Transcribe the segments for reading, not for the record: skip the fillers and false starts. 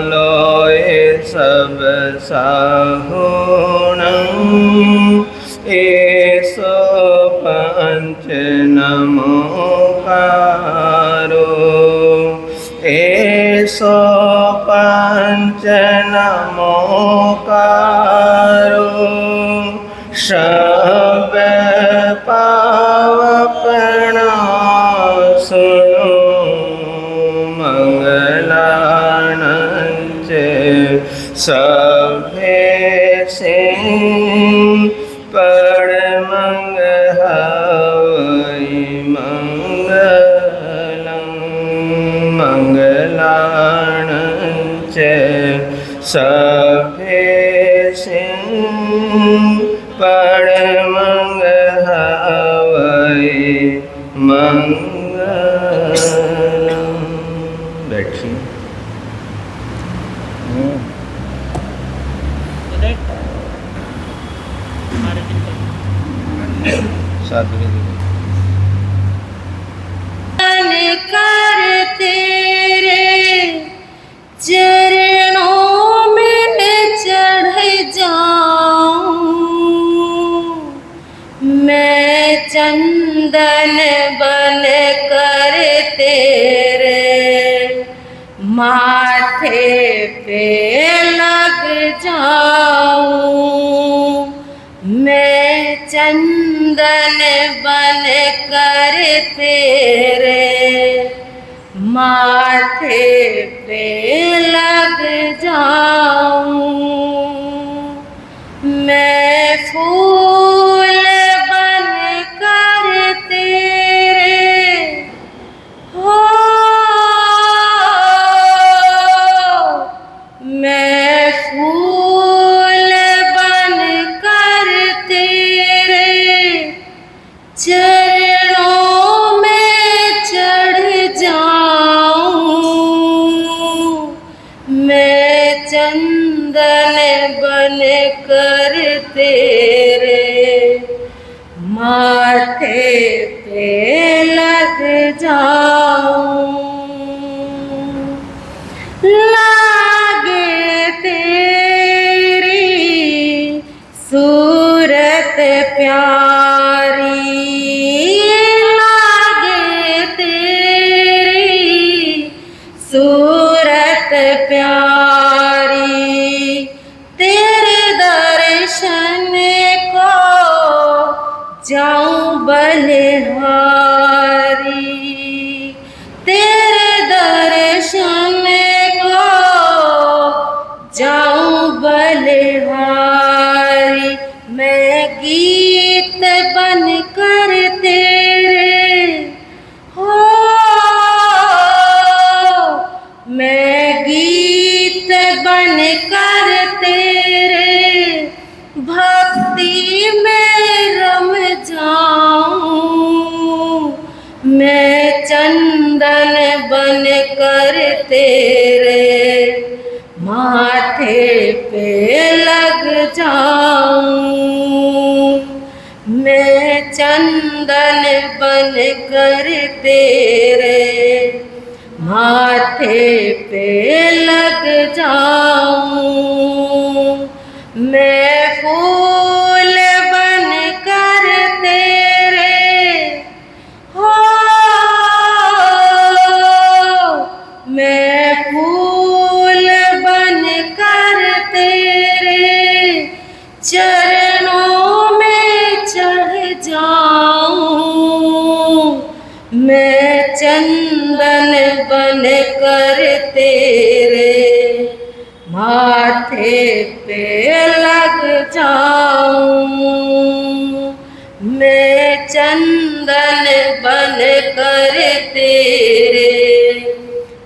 लोए सब साहुणं एसो पंच नमोकारो एसो पंच नमोकारो सब पावपणा सुनो मंगलानंच सभे से परमंग हवै मंगलं मंगलानंच सभे से परमंग हवै मंगलं। बैठिए। कर तेरे चरणों में चढ़ जाऊं, मैं चंदन बन कर तेरे माथे पे लग जाऊं, मैं चंदन बन कर तेरे माथे पे लग जाऊं, मैं फूल बन कर तेरे हो, मैं फूल बन कर तेरे चरणों में चढ़ जाऊं, मैं चंदन बन कर तेरे माथे पे लग जाऊं, लागे तेरी सूरत प्यारी, लागे तेरी सूरत प्यारी, तेरे दर्शन को जाऊं बलिहारी, तेरे दर्शन को जाऊं बलिहारी, मैं गीत बन कर तेरे हो, मैं गीत बन कर तेरे भक्ति में रम जाऊं, मैं चंदन बन कर तेरे माथे पे लग जाऊं, मैं चंदन बन कर तेरे माथे पे लग जाऊं, मैं फूल बन कर तेरे हो, मैं फूल बन कर तेरे चरणों में चढ़ जाऊं, मैं चंदन बन कर तेरे माथे पे लग जाऊं, मैं चंदन बन कर तेरे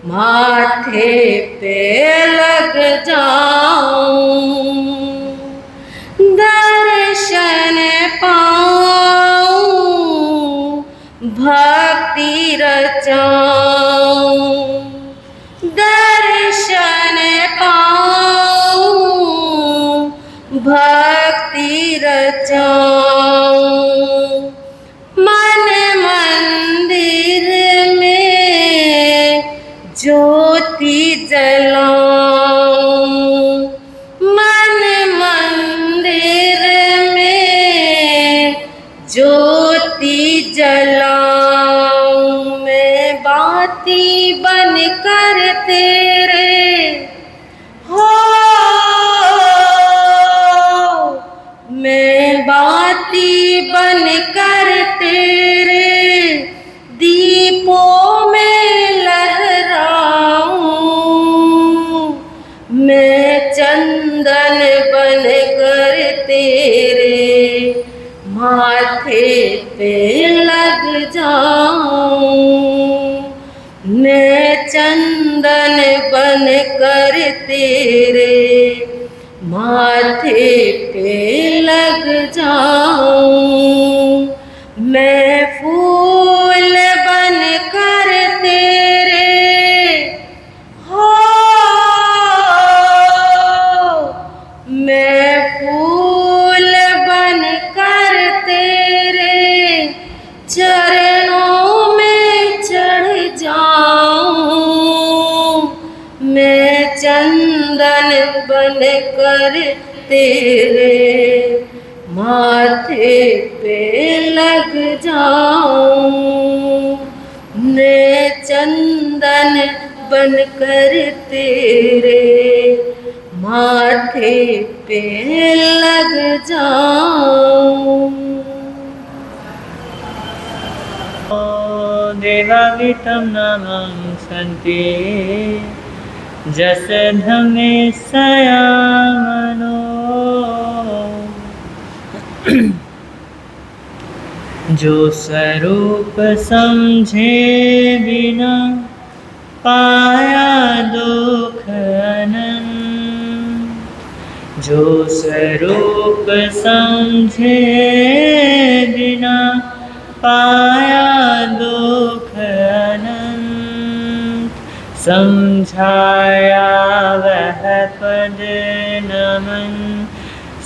माथे पे लग जाऊं, दर्शन पाऊं भक्ति रचाऊं, दर्शन पाऊं भक्ति रचाऊं, मन मंदिर में ज्योति जलाऊं, तेरे हो, मैं बाती बन कर तेरे दीपों में लहराऊं, मैं चंदन बन कर तेरे माथे पे लग जाऊं, मैं चंदन बन कर तेरे माथे पे लग जाऊं, मैं फूल बन कर तेरे हो, मैं फूल बन कर तेरे चरणों में चढ़ जाऊं, मैं चंदन बन कर तेरे माथे पे लग जाऊं, मैं चंदन बन कर तेरे माथे पे लग जाऊं। देवावितं नामं सन्ति जसधमे सयामनो, जो स्वरूप समझे बिना पाया दुख अनंत, जो स्वरूप समझे बिना पाया दुख अनंत, समझाया वह पद नमन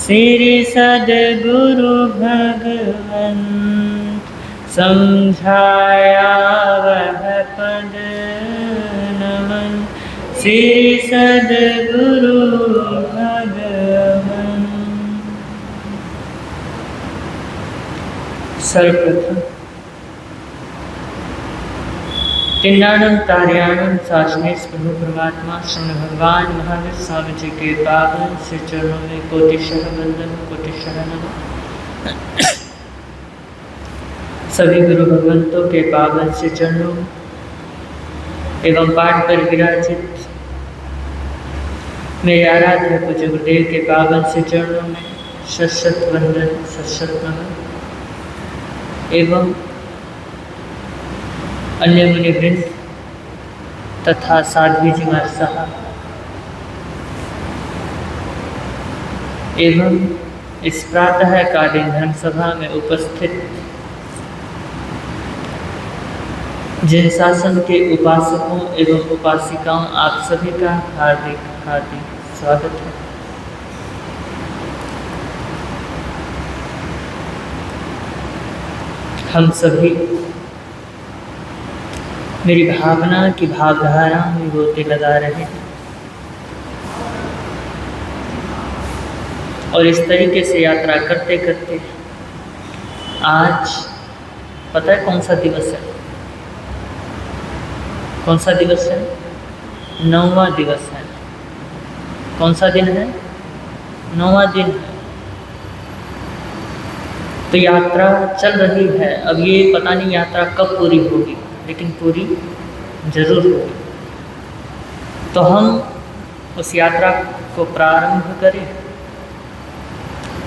श्री सद्गुरु भगवंत, समझाया वह पद नमन श्री सद्गुरु भगवंत। सर्वप्रथम तिन्नानम कार्यानम साशनेश प्रभु परमात्मा श्रवण भगवान महावीर स्वामी जी के पावन श्री चरणों में कोटिशः वंदन कोटिशः नमः। सभी गुरु भगवंतों के पावन श्री चरणों एवं पाठ पर विराजित मेरे आराध्य पूज्य गुरुदेव के पावन श्री चरणों में शत वंदन शत नमः एवं अन्य मुनिवृंद तथा साध्वी जी महाराज साहब एवं इस प्रातःकालीन धर्म सभा में उपस्थित जिन शासन के उपासकों एवं उपासिकाओं, आप सभी का हार्दिक हार्दिक स्वागत है। हम सभी मेरी भावना की भावधारा में गोते लगा रहे हैं और इस तरीके से यात्रा करते करते आज पता है कौन सा दिवस है? कौन सा दिवस है? 9वां दिवस है। कौन सा दिन है? 9वां दिन है। तो यात्रा चल रही है। अब ये पता नहीं यात्रा कब पूरी होगी, लेकिन पूरी जरूर होगी। तो हम उस यात्रा को प्रारंभ करें।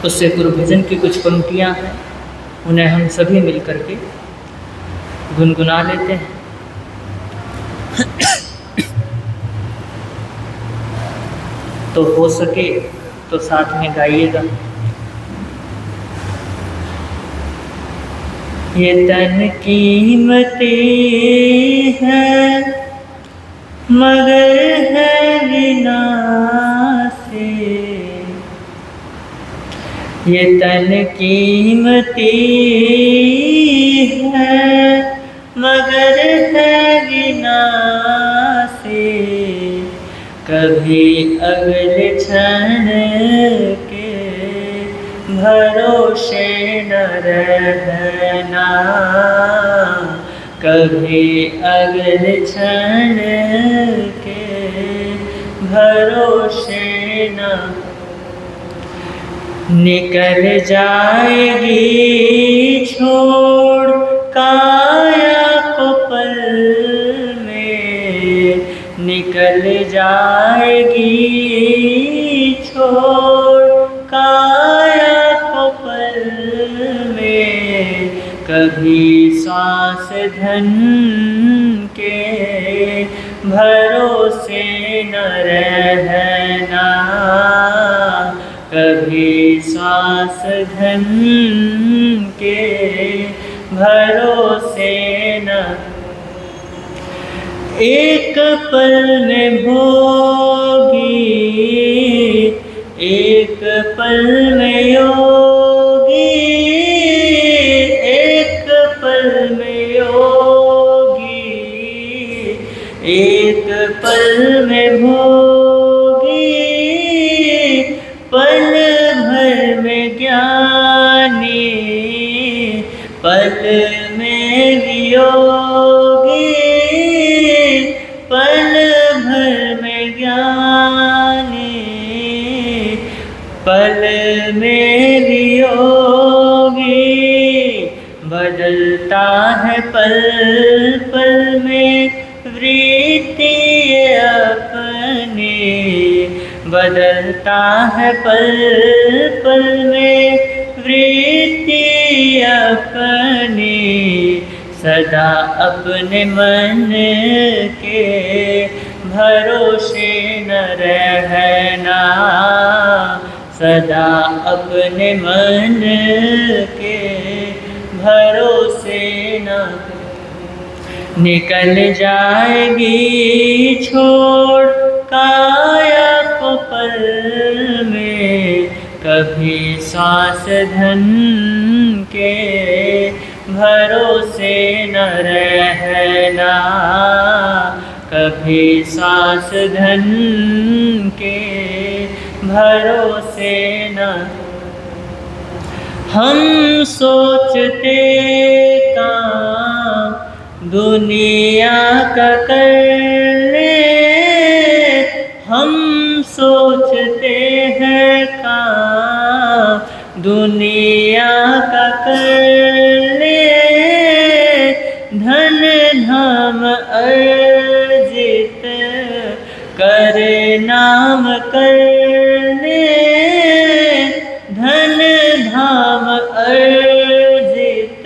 उससे पूर्व भजन की कुछ पंक्तियां हैं, उन्हें हम सभी मिलकर के गुनगुना लेते हैं। तो हो सके तो साथ में गाइएगा। ये तन कीमती है मगर है विनाशी, ये तन कीमती है मगर है विनाशी, कभी अगले क्षण के भरोसे न रहना, कभी अगले क्षण के भरोसे न निकल जाएगी छोड़ काया को पल में, निकल जाएगी छोड़ काया को पल में। कभी श्वास धन के भरोसे न रहना, कभी श्वास धन के भरोसे न। एक पल में भोगी, एक पल में योगी, एक पल में योगी, एक पल में भोगी, पल भर में ज्ञानी, पल में वियोगी, पल भर में ज्ञानी, पल में वियोगी। बदलता है पल पल में वृत्ति अपनी, बदलता है पल पल में वृत्ति अपनी। सदा अपने मन के भरोसे न रहना, सदा अपने मन के भरोसे न। निकल जाएगी छोड़ काया को पल में, कभी श्वास धन के भरोसे न रहना, कभी श्वास धन के भरोसे न। हम सोचते काम दुनिया का कर ले, हम सोचते हैं काम दुनिया का कर ले। धन धाम अर्जित कर नाम कर ले, धन धाम अर्जित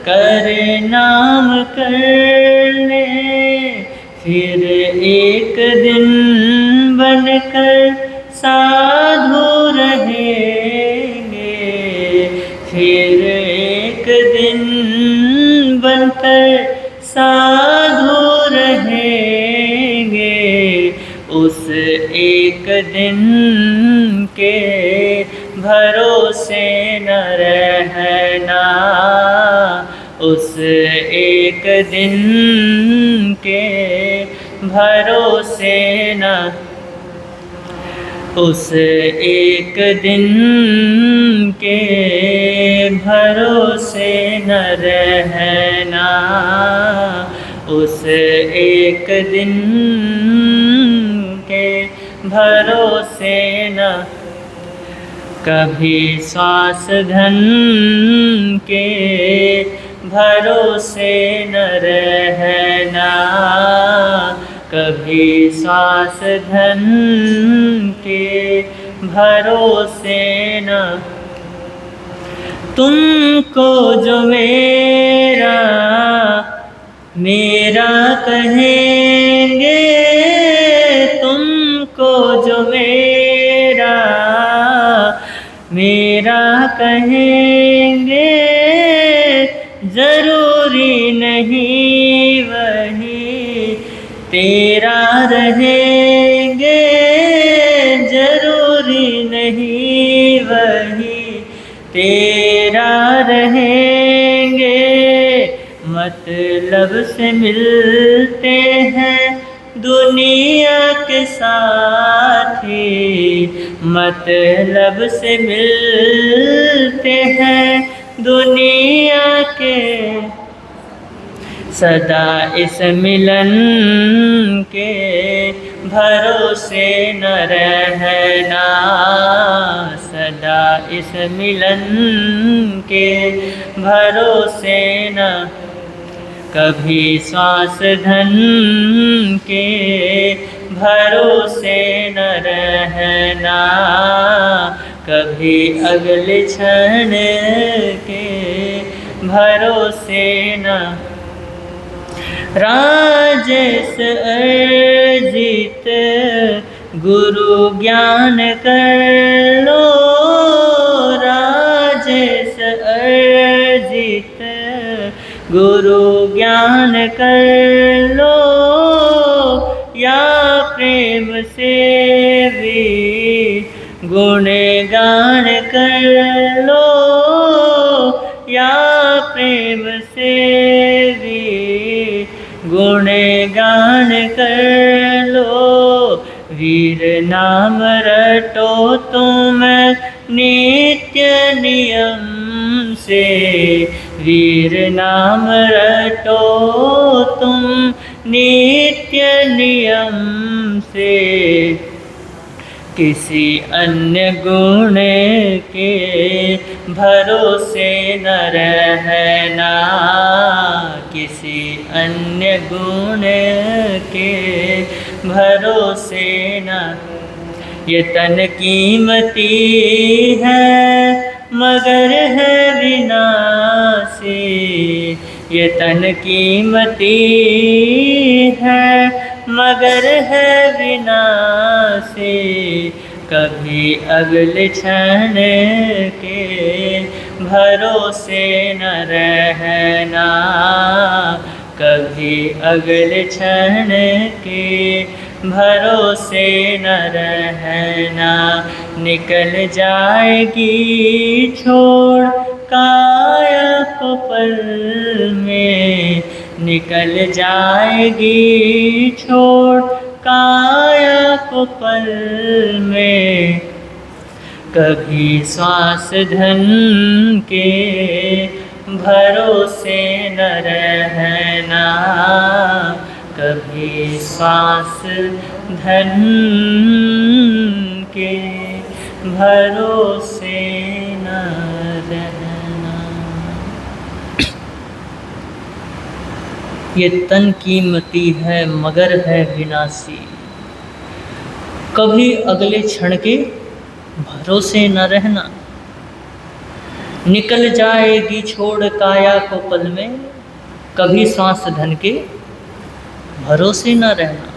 कर नाम कर ले। फिर एक दिन बनकर साधु रहेंगे, फिर एक दिन बनकर साधु रहेंगे। उस एक दिन के भरोसे न रहना, उस एक दिन के भरोसे न, उस एक दिन के भरोसे न रहना, उस एक दिन के भरोसे न। कभी श्वास धन के भरोसे न रहना, कभी श्वास धन के भरोसे न। तुमको जो मेरा मेरा कहेंगे, तुमको जो मेरा मेरा कहेंगे, जरूरी नहीं वही तेरा रहेंगे, जरूरी नहीं वही तेरा रहेंगे। मतलब से मिलते हैं दुनिया के साथी, मतलब से मिलते हैं दुनिया के सदा इस मिलन के भरोसे न रहना, सदा इस मिलन के भरोसे न, कभी श्वास धन के भरोसे न रहना, कभी अगले क्षण के भरोसे न। राजेश अर्जित गुरु ज्ञान कर लो, राजेश अर्जित गुरु ज्ञान कर लो, या प्रेम से भी गुणगान कर लो, या प्रेम से भी गुणगान कर लो। वीर नाम रटो तुम नित्य नियम से, वीर नाम रटो तुम नित्य नियम से, किसी अन्य गुण के भरोसे न रहना, किसी अन्य गुण के भरोसे न। ये तन कीमती है मगर है विनाशी, ये तन कीमती है मगर है विनाशी, कभी अगले क्षण के भरोसे न रहना, कभी अगले क्षण के भरोसे न रहना। निकल जाएगी छोड़ काया को पल में, निकल जाएगी छोड़ काया को पल में, कभी श्वास धन के भरोसे न रहना, कभी श्वास धन के भरोसे न रहना। ये तन कीमती है मगर है विनाशी, कभी अगले क्षण के भरोसे न रहना। निकल जाएगी छोड़ काया को पल में, कभी श्वास धन के भरोसे न रहना।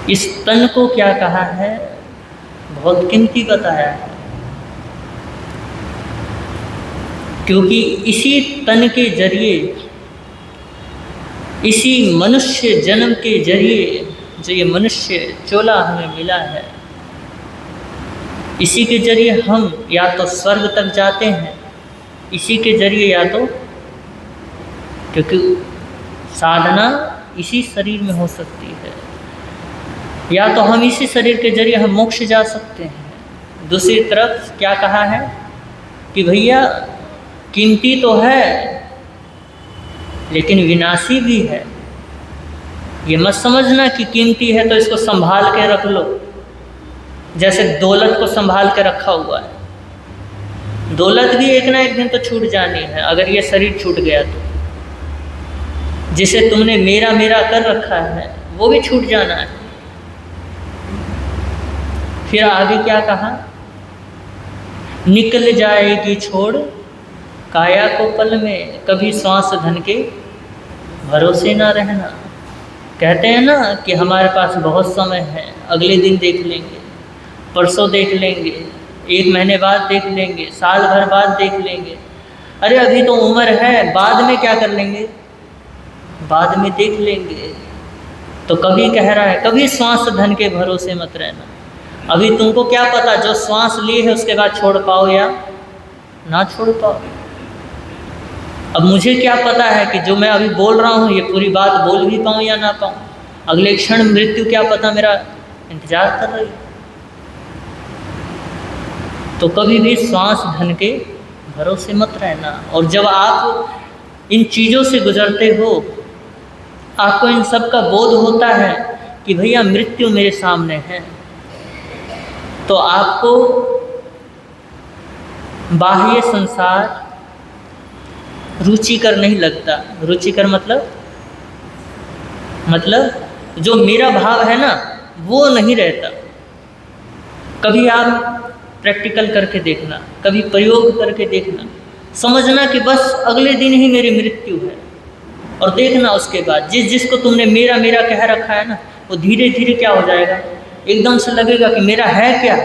इस तन को क्या कहा है, बहुत कीमती बताया है, क्योंकि इसी तन के जरिए, इसी मनुष्य जन्म के जरिए जो ये मनुष्य चोला हमें मिला है, इसी के जरिए हम या तो स्वर्ग तक जाते हैं, इसी के जरिए या तो, क्योंकि साधना इसी शरीर में हो सकती है, या तो हम इसी शरीर के जरिए हम मोक्ष जा सकते हैं। दूसरी तरफ क्या कहा है कि भैया कीमती तो है लेकिन विनाशी भी है। ये मत समझना कि कीमती है तो इसको संभाल के रख लो, जैसे दौलत को संभाल के रखा हुआ है। दौलत भी एक ना एक दिन तो छूट जानी है, अगर ये शरीर छूट गया तो। जिसे तुमने मेरा मेरा कर रखा है वो भी छूट जाना है। फिर आगे क्या कहा, निकल जाएगी छोड़ काया को पल में, कभी श्वास धन के भरोसे ना रहना। कहते हैं ना कि हमारे पास बहुत समय है, अगले दिन देख लेंगे, परसों देख लेंगे, 1 महीने बाद देख लेंगे, साल भर बाद देख लेंगे। अरे अभी तो उम्र है, बाद में क्या कर लेंगे, बाद में देख लेंगे। तो कभी कह रहा है कभी श्वास धन के भरोसे मत रहना। अभी तुमको क्या पता जो श्वास लिए है उसके बाद छोड़ पाओ या ना छोड़ पाओ। अब मुझे क्या पता है कि जो मैं अभी बोल रहा हूँ ये पूरी बात बोल भी पाऊँ या ना पाऊँ। अगले क्षण मृत्यु क्या पता मेरा इंतजार कर रही। तो कभी भी श्वास धन के भरोसे मत रहना। और जब आप इन चीज़ों से गुजरते हो, आपको इन सब का बोध होता है कि भैया मृत्यु मेरे सामने है, तो आपको बाह्य संसार रुचिकर नहीं लगता। रुचिकर मतलब जो मेरा भाव है ना वो नहीं रहता। कभी आप प्रैक्टिकल करके देखना, कभी प्रयोग करके देखना, समझना कि बस अगले दिन ही मेरी मृत्यु है, और देखना उसके बाद जिसको तुमने मेरा मेरा कह रखा है ना, वो धीरे धीरे क्या हो जाएगा, एकदम से लगेगा कि मेरा है क्या।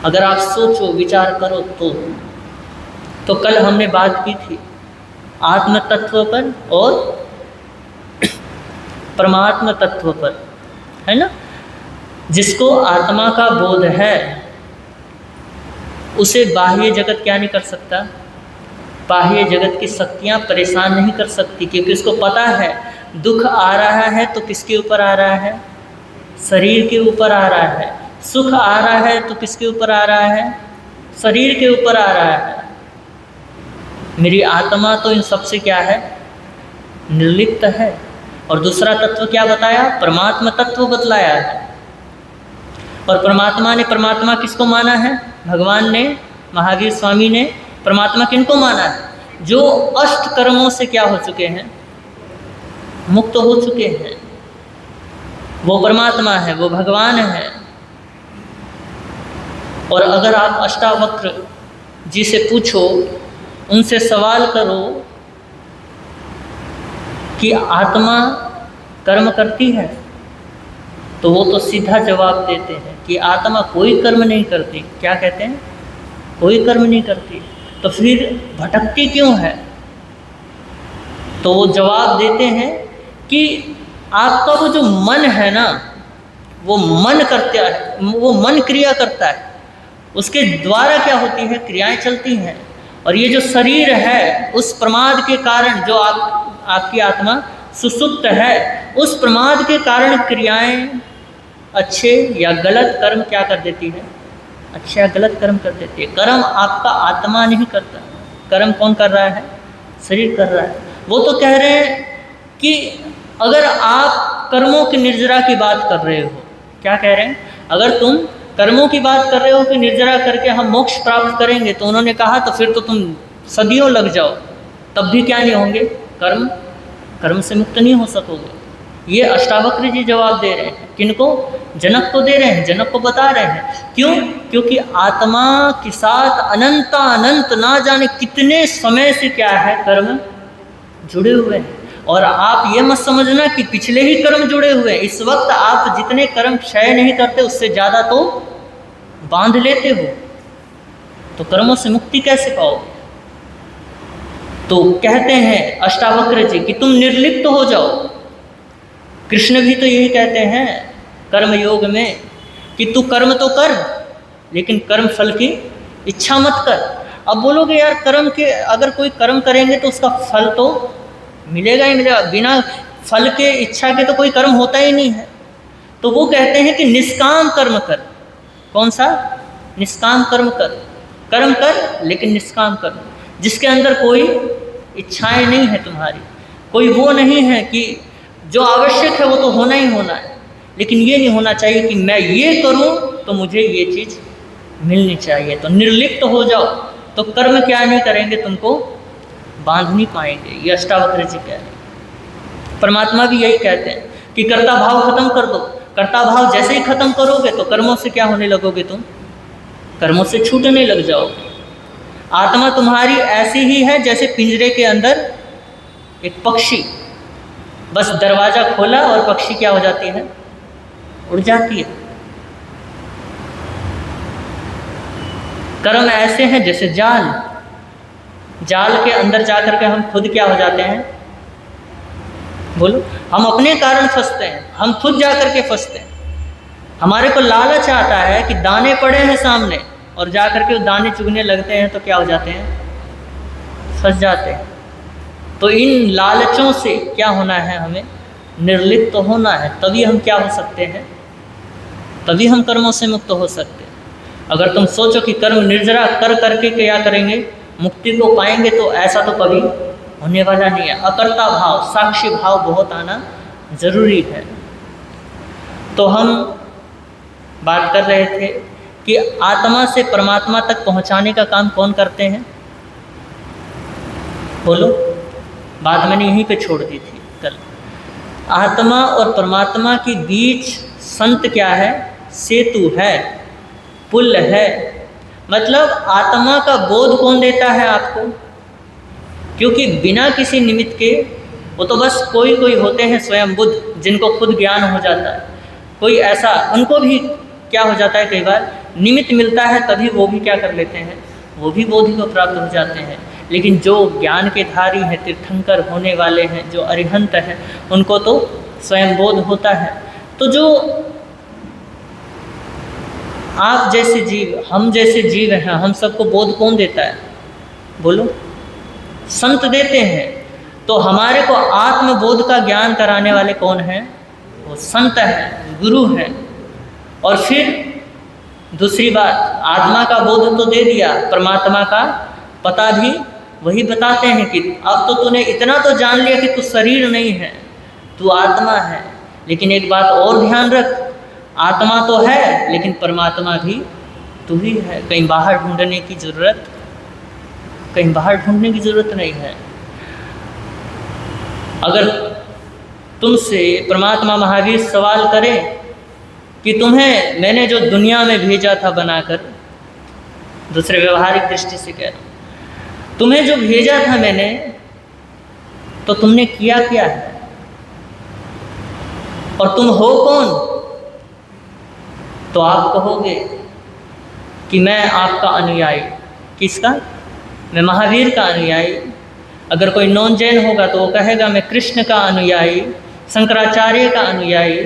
अगर आप सोचो विचार करो तो कल हमने बात की थी आत्म तत्व पर और परमात्मा तत्व पर, है ना। जिसको आत्मा का बोध है उसे बाह्य जगत क्या नहीं कर सकता, बाह्य जगत की शक्तियाँ परेशान नहीं कर सकती, क्योंकि उसको पता है दुख आ रहा है तो किसके ऊपर आ रहा है, शरीर के ऊपर आ रहा है। सुख आ रहा है तो किसके ऊपर आ रहा है, शरीर के ऊपर आ रहा है। मेरी आत्मा तो इन सब से क्या है, निर्लिप्त है। और दूसरा तत्व क्या बताया, परमात्मा तत्व बतलाया है। और परमात्मा किसको माना है, भगवान ने, महावीर स्वामी ने परमात्मा किनको माना है, जो अष्ट कर्मों से क्या हो चुके हैं, मुक्त हो चुके हैं। वो परमात्मा है, वो भगवान है। और अगर आप अष्टावक्र जी से पूछो, उनसे सवाल करो कि आत्मा कर्म करती है, तो वो तो सीधा जवाब देते हैं कि आत्मा कोई कर्म नहीं करती। क्या कहते हैं, कोई कर्म नहीं करती। तो फिर भटकती क्यों है? तो वो जवाब देते हैं कि आपका वो जो मन है ना, वो मन करता है, वो मन क्रिया करता है, उसके द्वारा क्या होती है, क्रियाएं चलती हैं। और ये जो शरीर है, उस प्रमाद के कारण जो आपकी आत्मा सुसुप्त है, उस प्रमाद के कारण क्रियाएं अच्छे या गलत कर्म क्या कर देती है, अच्छे या गलत कर्म कर देती है। कर्म आपका आत्मा नहीं करता, कर्म कौन कर रहा है, शरीर कर रहा है। वो तो कह रहे हैं कि अगर आप कर्मों की निर्जरा की बात कर रहे हो, क्या कह रहे हैं, अगर तुम कर्मों की बात कर रहे हो कि निर्जरा करके हम मोक्ष प्राप्त करेंगे, तो उन्होंने कहा तो फिर तो तुम सदियों लग जाओ, तब भी क्या नहीं होंगे, कर्म से मुक्त नहीं हो सकोगे। ये अष्टावक्र जी जवाब दे रहे हैं। किनको? जनक को दे रहे हैं, जनक को बता रहे हैं। क्यों? क्योंकि आत्मा के साथ अनंत ना जाने कितने समय से क्या है, कर्म जुड़े हुए हैं। और आप ये मत समझना कि पिछले ही कर्म जुड़े हुए हैं। इस वक्त आप जितने कर्म क्षय नहीं करते, उससे ज़्यादा तो बांध लेते हो, तो कर्मों से मुक्ति कैसे पाओगे? तो कहते हैं अष्टावक्र जी कि तुम निर्लिप्त हो जाओ। कृष्ण भी तो यही कहते हैं कर्म योग में कि तू कर्म तो कर, लेकिन कर्म फल की इच्छा मत कर। अब बोलोगे यार, कर्म के अगर कोई कर्म करेंगे तो उसका फल तो मिलेगा ही मिलेगा, बिना फल के इच्छा के तो कोई कर्म होता ही नहीं है। तो वो कहते हैं कि निष्काम कर्म कर। कौन सा? निष्काम कर्म कर। कर्म कर लेकिन निष्काम कर्म, जिसके अंदर कोई इच्छाएं नहीं है तुम्हारी, कोई वो नहीं है कि जो आवश्यक है वो तो होना ही होना है, लेकिन ये नहीं होना चाहिए कि मैं ये करूं तो मुझे ये चीज़ मिलनी चाहिए। तो निर्लिप्त हो जाओ, तो कर्म क्या नहीं करेंगे, तुमको बांध नहीं पाएंगे। ये अष्टावक्र जी कह रहे हैं। परमात्मा भी यही कहते हैं कि कर्ता भाव खत्म कर दो। कर्ता भाव जैसे ही खत्म करोगे तो कर्मों से क्या होने लगोगे, तुम कर्मों से छूटने लग जाओगे। आत्मा तुम्हारी ऐसी ही है जैसे पिंजरे के अंदर एक पक्षी, बस दरवाज़ा खोला और पक्षी क्या हो जाती है, उड़ जाती है। कर्म ऐसे हैं जैसे जाल के अंदर जाकर के हम खुद क्या हो जाते हैं, बोलो, हम अपने कारण फंसते हैं, हम खुद जाकर के फंसते हैं। हमारे को लालच आता है कि दाने पड़े हैं सामने, और जाकर के दाने चुगने लगते हैं तो क्या हो जाते हैं, फंस जाते हैं। तो इन लालचों से क्या होना है, हमें निर्लिप्त तो होना है, तभी हम क्या हो सकते हैं, तभी हम कर्मों से मुक्त हो सकते हैं। अगर तुम सोचो कि कर्म निर्जरा कर करके क्या करेंगे, मुक्ति को पाएंगे तो ऐसा तो कभी होने वाला नहीं है। अकर्ता भाव, साक्षी भाव बहुत आना जरूरी है। तो हम बात कर रहे थे कि आत्मा से परमात्मा तक पहुंचाने का काम कौन करते हैं? बोलो। बात मैंने यहीं पे छोड़ दी थी कल। आत्मा और परमात्मा के बीच संत क्या है? सेतु है, पुल है। मतलब आत्मा का बोध कौन देता है आपको? क्योंकि बिना किसी निमित्त के, वो तो बस कोई कोई होते हैं स्वयं बुद्ध, जिनको खुद ज्ञान हो जाता है। कोई ऐसा, उनको भी क्या हो जाता है, कई बार निमित्त मिलता है तभी वो भी क्या कर लेते हैं, वो भी बोधि को प्राप्त हो जाते हैं। लेकिन जो ज्ञान के धारी हैं, तीर्थंकर होने वाले हैं, जो अरिहंत हैं, उनको तो स्वयं बोध होता है। तो जो आप जैसे जीव, हम जैसे जीव हैं, हम सबको बोध कौन देता है? बोलो। संत देते हैं। तो हमारे को आत्मबोध का ज्ञान कराने वाले कौन हैं? वो संत हैं, गुरु हैं। और फिर दूसरी बात, आत्मा का बोध तो दे दिया, परमात्मा का पता भी वही बताते हैं कि अब तो तूने इतना तो जान लिया कि तू शरीर नहीं है, तू आत्मा है। लेकिन एक बात और ध्यान रख, आत्मा तो है लेकिन परमात्मा भी तू ही है। कहीं बाहर ढूंढने की ज़रूरत, कहीं बाहर ढूंढने की ज़रूरत नहीं है। अगर तुमसे परमात्मा महावीर सवाल करें कि तुम्हें मैंने जो दुनिया में भेजा था बनाकर, दूसरे व्यवहारिक दृष्टि से कह रहा हूँ, तुम्हें जो भेजा था मैंने, तो तुमने किया क्या है? और तुम हो कौन? तो आप कहोगे कि मैं आपका अनुयायी। किसका? मैं महावीर का अनुयायी। अगर कोई नॉन जैन होगा तो वो कहेगा मैं कृष्ण का अनुयायी, शंकराचार्य का अनुयायी।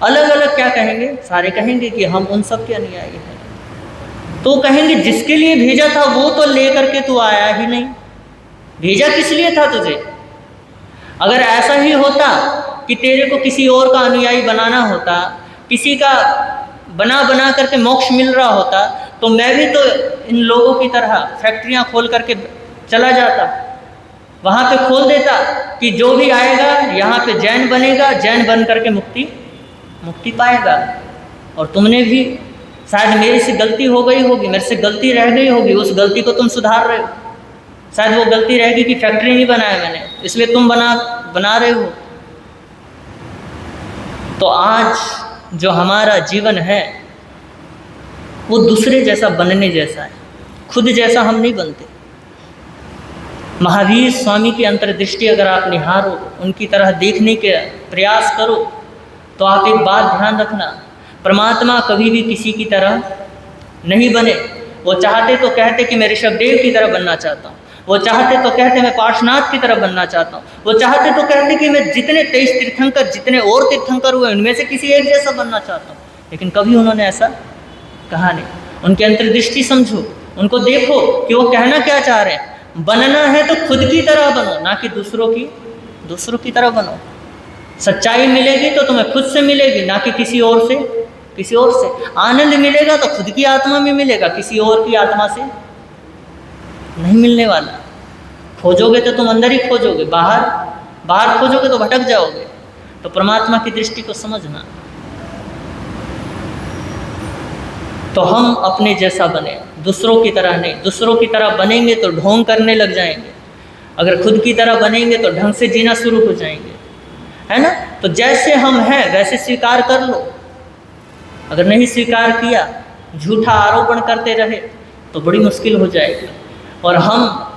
अलग अलग क्या कहेंगे? सारे कहेंगे कि हम उन सब के अनुयायी हैं। तो कहेंगे जिसके लिए भेजा था वो तो लेकर के तू आया ही नहीं, भेजा किस लिए था तुझे? अगर ऐसा ही होता कि तेरे को किसी और का अनुयायी बनाना होता, किसी का बना बना करके मोक्ष मिल रहा होता, तो मैं भी तो इन लोगों की तरह फैक्ट्रियां खोल करके चला जाता, वहाँ पे खोल देता कि जो भी आएगा यहाँ पे जैन बनेगा, जैन बन करके मुक्ति पाएगा। और तुमने भी शायद मेरे से गलती हो गई होगी, मेरे से गलती रह गई होगी, उस गलती को तुम सुधार रहे हो। शायद वो गलती रहेगी कि फैक्ट्री नहीं बनाया मैंने, इसलिए तुम बना रहे हो। तो आज जो हमारा जीवन है वो दूसरे जैसा बनने जैसा है, खुद जैसा हम नहीं बनते। महावीर स्वामी की अंतर्दृष्टि अगर आप निहारो, उनकी तरह देखने के प्रयास करो, तो आप एक बात ध्यान रखना, परमात्मा कभी भी किसी की तरह नहीं बने। वो चाहते तो कहते कि मैं ऋषभदेव की तरह बनना चाहता हूँ, वो चाहते तो कहते मैं पार्श्वनाथ की तरह बनना चाहता हूँ, वो चाहते तो कहते कि मैं जितने 23 तीर्थंकर, जितने और तीर्थंकर हुए उनमें से किसी एक जैसा बनना चाहता हूँ। लेकिन कभी उन्होंने ऐसा कहा नहीं। उनकी अंतर्दृष्टि समझो, उनको देखो कि वो कहना क्या चाह रहे हैं। बनना है तो खुद की तरह बनो, ना कि दूसरों की तरह बनो। सच्चाई मिलेगी तो तुम्हें खुद से मिलेगी, ना कि किसी और से। आनंद मिलेगा तो खुद की आत्मा में मिलेगा, किसी और की आत्मा से नहीं मिलने वाला। खोजोगे तो तुम अंदर ही खोजोगे, बाहर खोजोगे तो भटक जाओगे। तो परमात्मा की दृष्टि को समझना। तो हम अपने जैसा बने, दूसरों की तरह नहीं। दूसरों की तरह बनेंगे तो ढोंग करने लग जाएंगे, अगर खुद की तरह बनेंगे तो ढंग से जीना शुरू हो जाएंगे, है ना। तो जैसे हम हैं वैसे स्वीकार कर लो। अगर नहीं स्वीकार किया, झूठा आरोपण करते रहे तो बड़ी मुश्किल हो जाएगी। और हम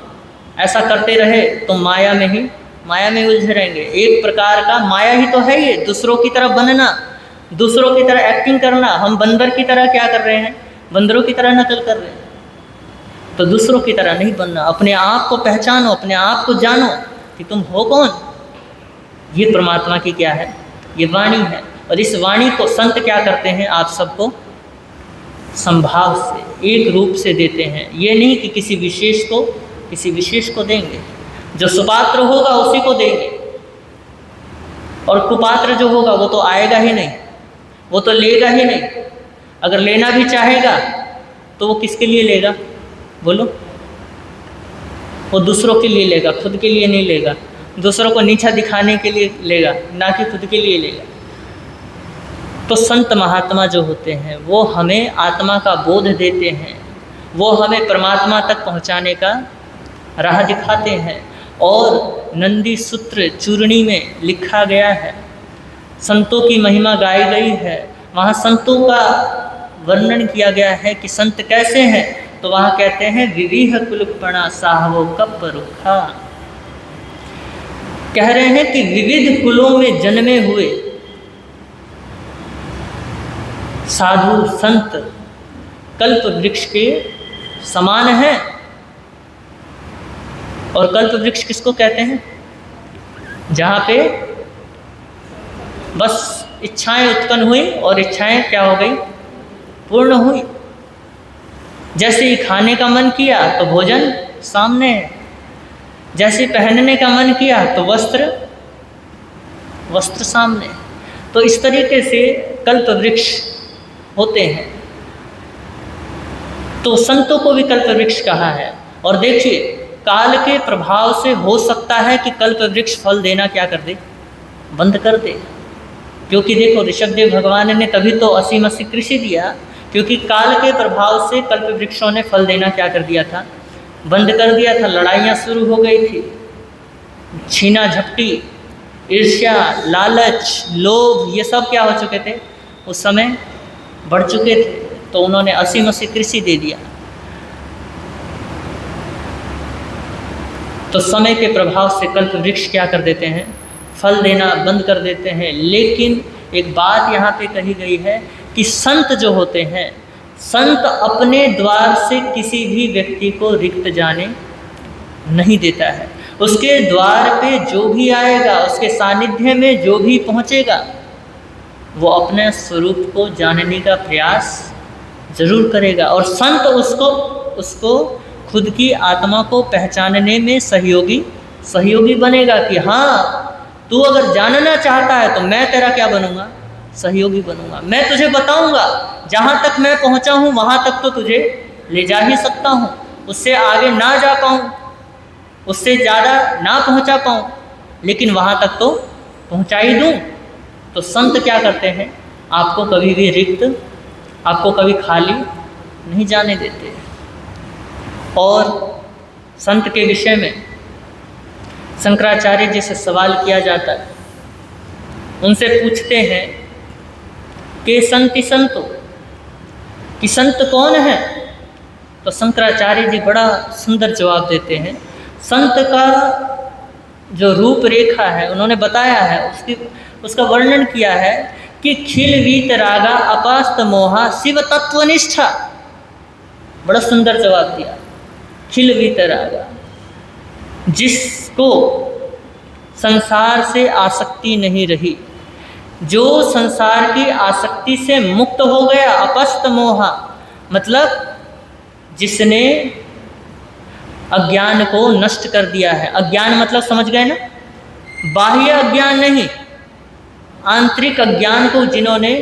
ऐसा करते रहे तो माया में उलझे रहेंगे। एक प्रकार का माया ही तो है ये, दूसरों की तरह बनना, दूसरों की तरह एक्टिंग करना। हम बंदर की तरह क्या कर रहे हैं? बंदरों की तरह नकल कर रहे हैं। तो दूसरों की तरह नहीं बनना। अपने आप को पहचानो, अपने आप को जानो कि तुम हो कौन। ये परमात्मा की क्या है? ये वाणी है। और इस वाणी को संत क्या करते हैं? आप सबको संभाव से, एक रूप से देते हैं। ये नहीं कि किसी विशेष को देंगे। जो सुपात्र होगा उसी को देंगे, और कुपात्र जो होगा वो तो आएगा ही नहीं, वो तो लेगा ही नहीं। अगर लेना भी चाहेगा तो वो किसके लिए लेगा? बोलो। वो दूसरों के लिए लेगा, खुद के लिए नहीं लेगा। दूसरों को नीचा दिखाने के लिए लेगा, ना कि खुद के लिए लेगा। तो संत महात्मा जो होते हैं वो हमें आत्मा का बोध देते हैं, वो हमें परमात्मा तक पहुंचाने का राह दिखाते हैं। और नंदी सूत्र चूर्णी में लिखा गया है, संतों की महिमा गाई गई है। वहाँ संतों का वर्णन किया गया है कि संत कैसे हैं। तो वहाँ कहते हैं विविह कुलपणा साहवो कप रुखा। कह रहे हैं कि विविध कुलों में जन्मे हुए साधु संत कल्प वृक्ष के समान हैं। और कल्प वृक्ष किसको कहते हैं? जहाँ पे बस इच्छाएं उत्पन्न हुई और इच्छाएं क्या हो गई? पूर्ण हुई। जैसे ही खाने का मन किया तो भोजन सामने है, जैसे पहनने का मन किया तो वस्त्र सामने। तो इस तरीके से कल्प वृक्ष होते हैं। तो संतों को भी कल्प वृक्ष कहा है। और देखिए, काल के प्रभाव से हो सकता है कि कल्प वृक्ष फल देना क्या कर दे? बंद कर दे। क्योंकि देखो, ऋषभदेव भगवान ने तभी तो 80 कृषि दिया, क्योंकि काल के प्रभाव से कल्प वृक्षों ने फल देना क्या कर दिया था? बंद कर दिया था। लड़ाइयाँ शुरू हो गई थी, छीना झपटी, ईर्ष्या, लालच, लोभ, ये सब क्या हो चुके थे? उस समय बढ़ चुके थे। तो उन्होंने 80 कृषि दे दिया। तो समय के प्रभाव से कल्प वृक्ष क्या कर देते हैं? फल देना बंद कर देते हैं। लेकिन एक बात यहाँ पे कही गई है कि संत जो होते हैं, संत अपने द्वार से किसी भी व्यक्ति को रिक्त जाने नहीं देता है। उसके द्वार पे जो भी आएगा, उसके सानिध्य में जो भी पहुँचेगा, वो अपने स्वरूप को जानने का प्रयास जरूर करेगा। और संत उसको खुद की आत्मा को पहचानने में सहयोगी बनेगा कि हाँ, तू अगर जानना चाहता है तो मैं तेरा क्या बनूंगा? सहयोगी बनूंगा। मैं तुझे बताऊंगा, जहाँ तक मैं पहुँचा हूँ वहाँ तक तो तुझे ले जा ही सकता हूँ, उससे आगे ना जा पाऊँ, उससे ज़्यादा ना पहुँचा पाऊँ, लेकिन वहाँ तक तो पहुँचा ही दूँ। तो संत क्या करते हैं? आपको कभी भी रिक्त, आपको कभी खाली नहीं जाने देते। और संत के विषय में शंकराचार्य जी से सवाल किया जाता है। उनसे पूछते हैं कि संति संतो, कि संत कौन है? तो शंकराचार्य जी बड़ा सुंदर जवाब देते हैं। संत का जो रूपरेखा है उन्होंने बताया है, उसका वर्णन किया है कि खिल वीतरागा अपास्त मोहा शिव तत्वनिष्ठा। बड़ा सुंदर जवाब दिया। खिल वीतरागा, जिसको संसार से आसक्ति नहीं रही, जो संसार की आसक्ति से मुक्त हो गया। अपस्त मोहा मतलब जिसने अज्ञान को नष्ट कर दिया है। अज्ञान मतलब समझ गए ना? बाह्य अज्ञान नहीं, आंतरिक अज्ञान को जिन्होंने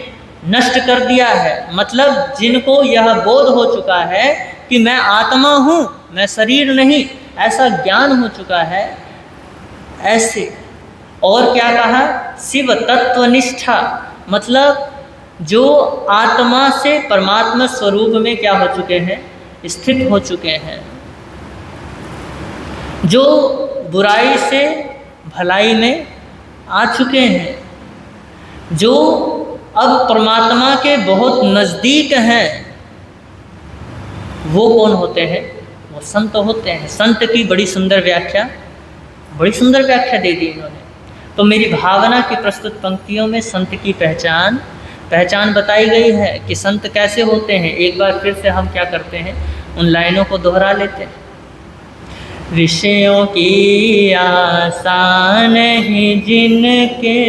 नष्ट कर दिया है। मतलब जिनको यह बोध हो चुका है कि मैं आत्मा हूँ, मैं शरीर नहीं, ऐसा ज्ञान हो चुका है। ऐसे और क्या कहा? शिव तत्वनिष्ठा मतलब जो आत्मा से परमात्मा स्वरूप में क्या हो चुके हैं? स्थित हो चुके हैं। जो बुराई से भलाई में आ चुके हैं, जो अब परमात्मा के बहुत नज़दीक हैं, वो कौन होते हैं? वो संत होते हैं। संत की बड़ी सुंदर व्याख्या दे दी इन्होंने। तो मेरी भावना की प्रस्तुत पंक्तियों में संत की पहचान बताई गई है कि संत कैसे होते हैं। एक बार फिर से हम क्या करते हैं, उन लाइनों को दोहरा लेते हैं। विषयों की आशा नहीं जिनके,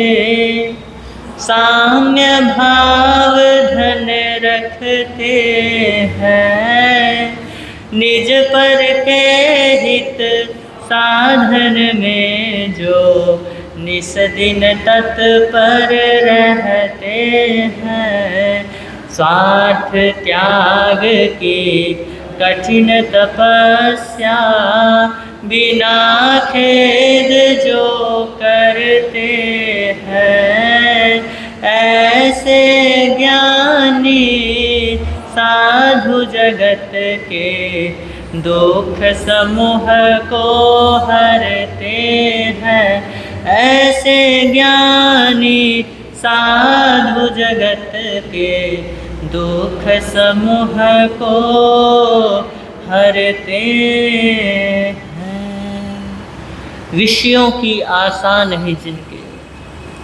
साम्य भाव धन रखते हैं, निज पर के हित साधन में जो निस दिन तत्पर रहते हैं, स्वार्थ त्याग की कठिन तपस्या बिना खेद जो करते हैं, ऐसे ज्ञानी साधु जगत के दुख समूह को हरते हैं। ऐसे ज्ञानी साधु जगत के दुख समूह को हरते हैं। विषयों की आशा नहीं जिनके,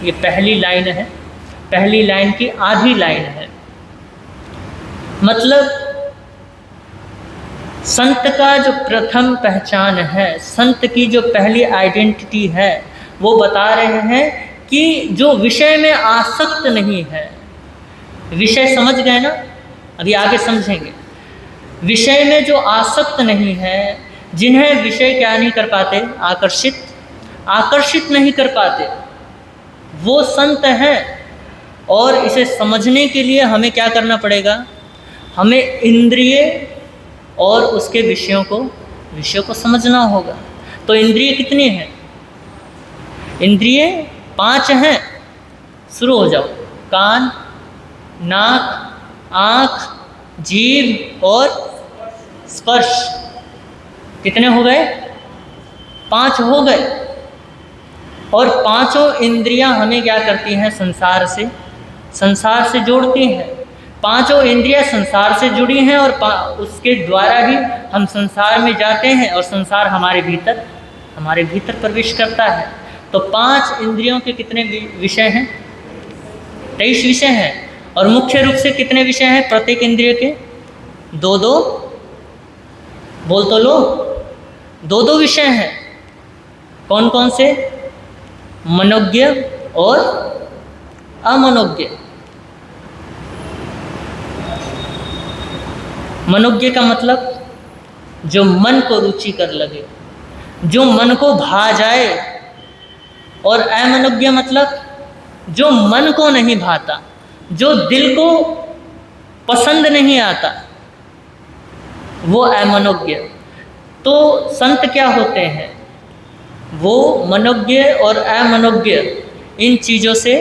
ये पहली लाइन है, पहली लाइन की आधी लाइन है। मतलब संत का जो प्रथम पहचान है, संत की जो पहली आइडेंटिटी है, वो बता रहे हैं कि जो विषय में आसक्त नहीं है। विषय समझ गए ना, अभी आगे समझेंगे। विषय में जो आसक्त नहीं है, जिन्हें विषय क्या नहीं कर पाते, आकर्षित नहीं कर पाते, वो संत हैं। और इसे समझने के लिए हमें क्या करना पड़ेगा, हमें इंद्रिय और उसके विषयों को समझना होगा। तो इंद्रिय कितनी हैं? इंद्रिय 5 हैं। शुरू हो जाओ। कान, नाक, आँख, जीभ और स्पर्श। कितने हो गए? 5 हो गए। और पांचों इंद्रियां हमें क्या करती हैं? संसार से जोड़ती हैं। पांचों इंद्रियां संसार से जुड़ी हैं और उसके द्वारा ही हम संसार में जाते हैं और संसार हमारे भीतर प्रवेश करता है। तो 5 इंद्रियों के कितने विषय हैं? 23 विषय हैं। और मुख्य रूप से कितने विषय हैं प्रत्येक इंद्रिय के? 2-2 बोल तो लो। 2-2 विषय हैं। कौन कौन से? मनोज्ञ और अमनोज्ञ। मनोज्ञ का मतलब जो मन को रुचिकर लगे, जो मन को भा जाए। और अमनोज्ञ मतलब जो मन को नहीं भाता, जो दिल को पसंद नहीं आता, वो अमनोज्ञ। तो संत क्या होते हैं? वो मनोज्ञ और अमनोज्ञ इन चीज़ों से,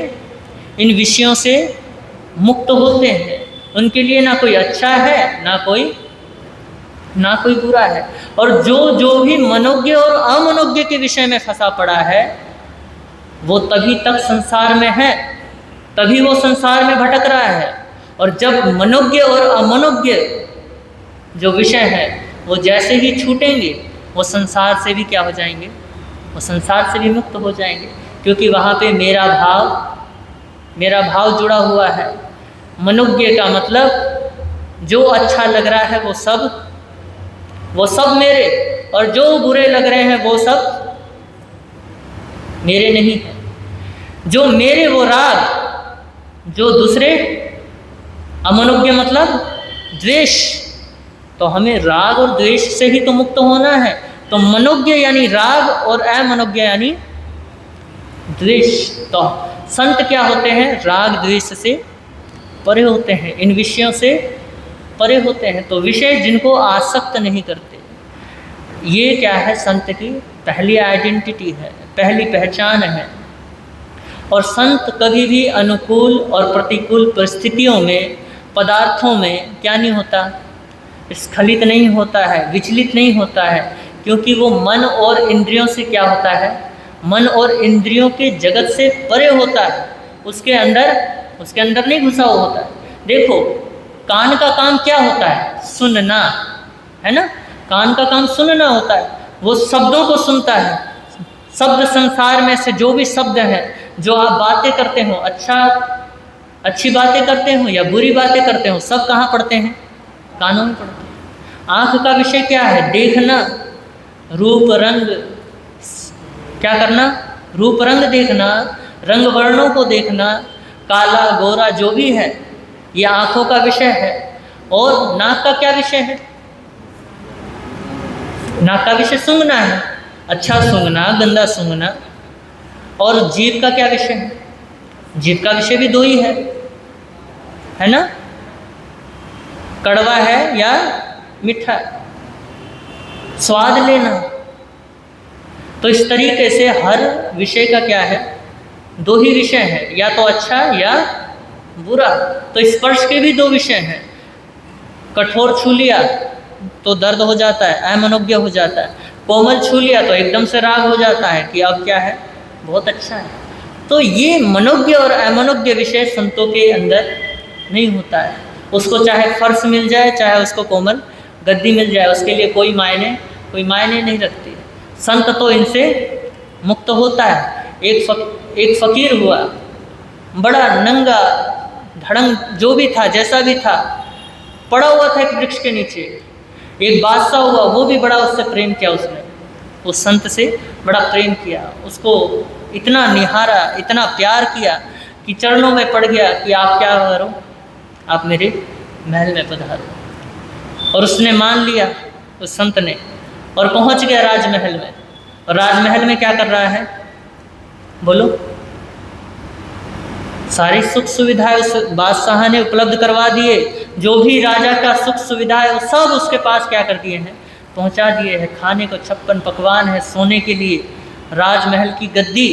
इन विषयों से मुक्त होते हैं। उनके लिए ना कोई अच्छा है, ना कोई बुरा है। और जो भी मनोज्ञ और अमनोज्ञ के विषय में फंसा पड़ा है, वो तभी तक संसार में है, तभी वो संसार में भटक रहा है। और जब मनोज्ञ और अमनोज्ञ जो विषय है वो जैसे ही छूटेंगे, वो संसार से भी क्या हो जाएंगे? वो संसार से भी मुक्त हो जाएंगे। क्योंकि वहाँ पे मेरा भाव जुड़ा हुआ है। मनोज्ञ का मतलब जो अच्छा लग रहा है वो सब मेरे, और जो बुरे लग रहे हैं वो सब मेरे नहीं है। जो मेरे वो राग, जो दूसरे अमनोज्ञ मतलब द्वेष। तो हमें राग और द्वेष से ही तो मुक्त होना है। तो मनोज्ञ यानी राग और अमनोज्ञ यानी द्वेष। तो संत क्या होते हैं? राग द्वेष से परे होते हैं, इन विषयों से परे होते हैं। तो विषय जिनको आसक्त नहीं करते, ये क्या है? संत की पहली आइडेंटिटी है, पहली पहचान है। और संत कभी भी अनुकूल और प्रतिकूल परिस्थितियों में, पदार्थों में क्या नहीं होता? स्खलित नहीं होता है, विचलित नहीं होता है। क्योंकि वो मन और इंद्रियों से क्या होता है? मन और इंद्रियों के जगत से परे होता है। उसके अंदर नहीं घुसा हुआ होता है। देखो, कान का काम क्या होता है? सुनना, है ना? कान का काम सुनना होता है। वो शब्दों को सुनता है। शब्द संसार में से जो भी शब्द हैं, जो आप बातें करते हो, अच्छी बातें करते हो या बुरी बातें करते हो, सब कहाँ पढ़ते हैं? कानों में पढ़ते हैं। आँख का विषय क्या है? देखना, रूप रंग, क्या करना? रूप रंग देखना, रंग वर्णों को देखना, काला गोरा जो भी है, ये आँखों का विषय है। और नाक का क्या विषय है? नाक का विषय सूंघना है, अच्छा सूंघना, गंदा सूंघना। और जीभ का क्या विषय है? जीभ का विषय भी 2 ही है ना? कड़वा है या मीठा। स्वाद लेना, तो इस तरीके से हर विषय का क्या है, दो ही विषय हैं, या तो अच्छा या बुरा। तो स्पर्श के भी दो विषय हैं, कठोर छू लिया तो दर्द हो जाता है, अमनोज्ञ हो जाता है, कोमल छू लिया तो एकदम से राग हो जाता है कि अब क्या है, बहुत अच्छा है। तो ये मनोज्ञ और अमनोज्ञ विषय संतों के अंदर नहीं होता है। उसको चाहे फर्श मिल जाए, चाहे उसको कोमल गद्दी मिल जाए, उसके लिए कोई मायने नहीं रखती। संत तो इनसे मुक्त होता है। एक फकीर हुआ, बड़ा नंगा धड़ंग जो भी था, जैसा भी था, पड़ा हुआ था एक वृक्ष के नीचे। एक बादशाह हुआ, वो भी बड़ा उससे प्रेम किया, उसने उस संत से बड़ा प्रेम किया, उसको इतना निहारा, इतना प्यार किया कि चरणों में पड़ गया कि आप क्या करो, आप मेरे महल में पधारो। और उसने मान लिया उस संत ने, और पहुंच गया राजमहल में। और राजमहल में क्या कर रहा है, बोलो? सारी सुख सुविधाएं उस बादशाह ने उपलब्ध करवा दिए। जो भी राजा का सुख सुविधा है वो सब उसके पास क्या कर दिए हैं, पहुंचा दिए हैं। खाने को 56 पकवान है, सोने के लिए राजमहल की गद्दी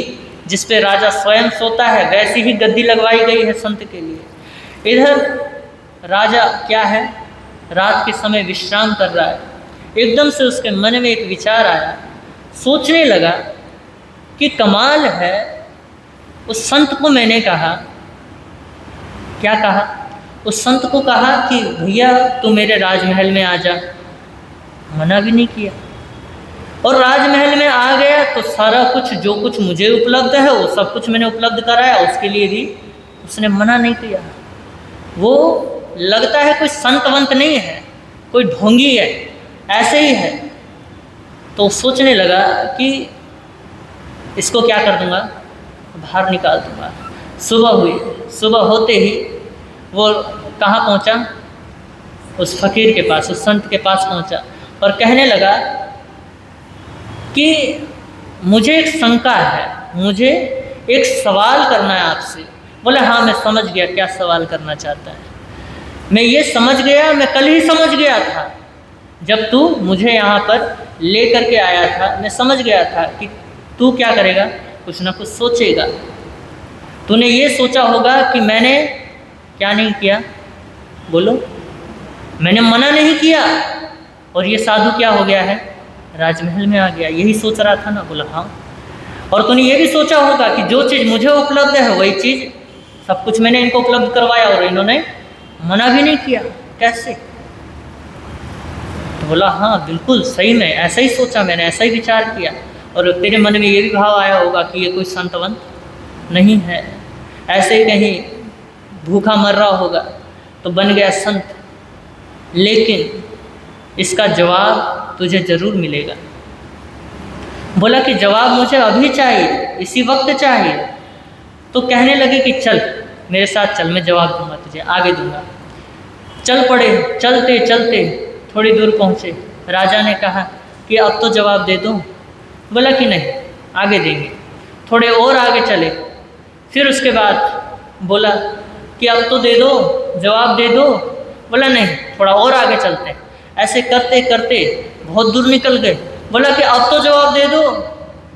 जिस पे राजा स्वयं सोता है, वैसी ही गद्दी लगवाई गई है संत के लिए। इधर राजा क्या है, रात के समय विश्राम कर रहा है। एकदम से उसके मन में एक विचार आया, सोचने लगा कि कमाल है, उस संत को मैंने कहा, क्या कहा, उस संत को कहा कि भैया तू मेरे राजमहल में आ जा, मना भी नहीं किया। और राजमहल में आ गया तो सारा कुछ, जो कुछ मुझे उपलब्ध है वो सब कुछ मैंने उपलब्ध कराया, उसके लिए भी उसने मना नहीं किया। वो लगता है कोई संतवंत नहीं है, कोई ढोंगी है, ऐसे ही है। तो सोचने लगा कि इसको क्या कर दूंगा, बाहर निकाल दूंगा। सुबह हुई, सुबह होते ही वो कहाँ पहुँचा, उस फकीर के पास, उस संत के पास पहुँचा और कहने लगा कि मुझे एक शंका है, मुझे एक सवाल करना है आपसे। बोले हाँ मैं समझ गया क्या सवाल करना चाहता है। मैं ये समझ गया, मैं कल ही समझ गया था जब तू मुझे यहाँ पर ले करके आया था, मैं समझ गया था कि तू क्या करेगा, कुछ ना कुछ सोचेगा। तूने ये सोचा होगा कि मैंने क्या नहीं किया, बोलो? मैंने मना नहीं किया और ये साधु क्या हो गया है, राजमहल में आ गया। यही सोच रहा था ना? बोला हाँ। और तूने ये भी सोचा होगा कि जो चीज़ मुझे उपलब्ध है वही चीज़ सब कुछ मैंने इनको उपलब्ध करवाया और इन्होंने मना भी नहीं किया, कैसे? तो बोला हाँ बिल्कुल सही में ऐसा ही सोचा, मैंने ऐसा ही विचार किया। और तेरे मन में ये भी भाव आया होगा कि ये कोई संतवंत नहीं है, ऐसे ही कहीं भूखा मर रहा होगा तो बन गया संत। लेकिन इसका जवाब तुझे ज़रूर मिलेगा। बोला कि जवाब मुझे अभी चाहिए, इसी वक्त चाहिए। तो कहने लगे कि चल मेरे साथ चल, मैं जवाब दूंगा तुझे, आगे दूंगा। चल पड़े, चलते चलते थोड़ी दूर पहुँचे। राजा ने कहा कि अब तो जवाब दे दूँ। बोला कि नहीं, आगे देंगे। थोड़े और आगे चले, फिर उसके बाद बोला कि अब तो दे दो, जवाब दे दो। बोला नहीं, थोड़ा और आगे चलते हैं। ऐसे करते करते बहुत दूर निकल गए। बोला कि अब तो जवाब दे दो।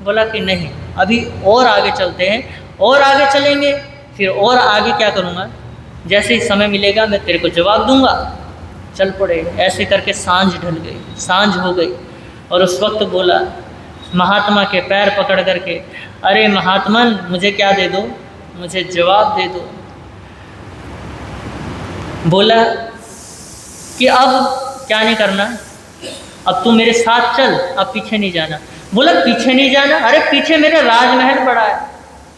बोला कि नहीं, अभी और आगे चलते हैं, और आगे चलेंगे, फिर और आगे क्या करूँगा, जैसे ही समय मिलेगा मैं तेरे को जवाब दूंगा। चल पड़े। ऐसे करके सांझ ढल गई, सांझ हो गई। और उस वक्त बोला महात्मा के पैर पकड़ करके, अरे महात्मन मुझे क्या दे दो, मुझे जवाब दे दो। बोला कि अब क्या नहीं करना, अब तू मेरे साथ चल, अब पीछे नहीं जाना। बोला पीछे नहीं जाना, अरे पीछे मेरा राजमहल पड़ा है।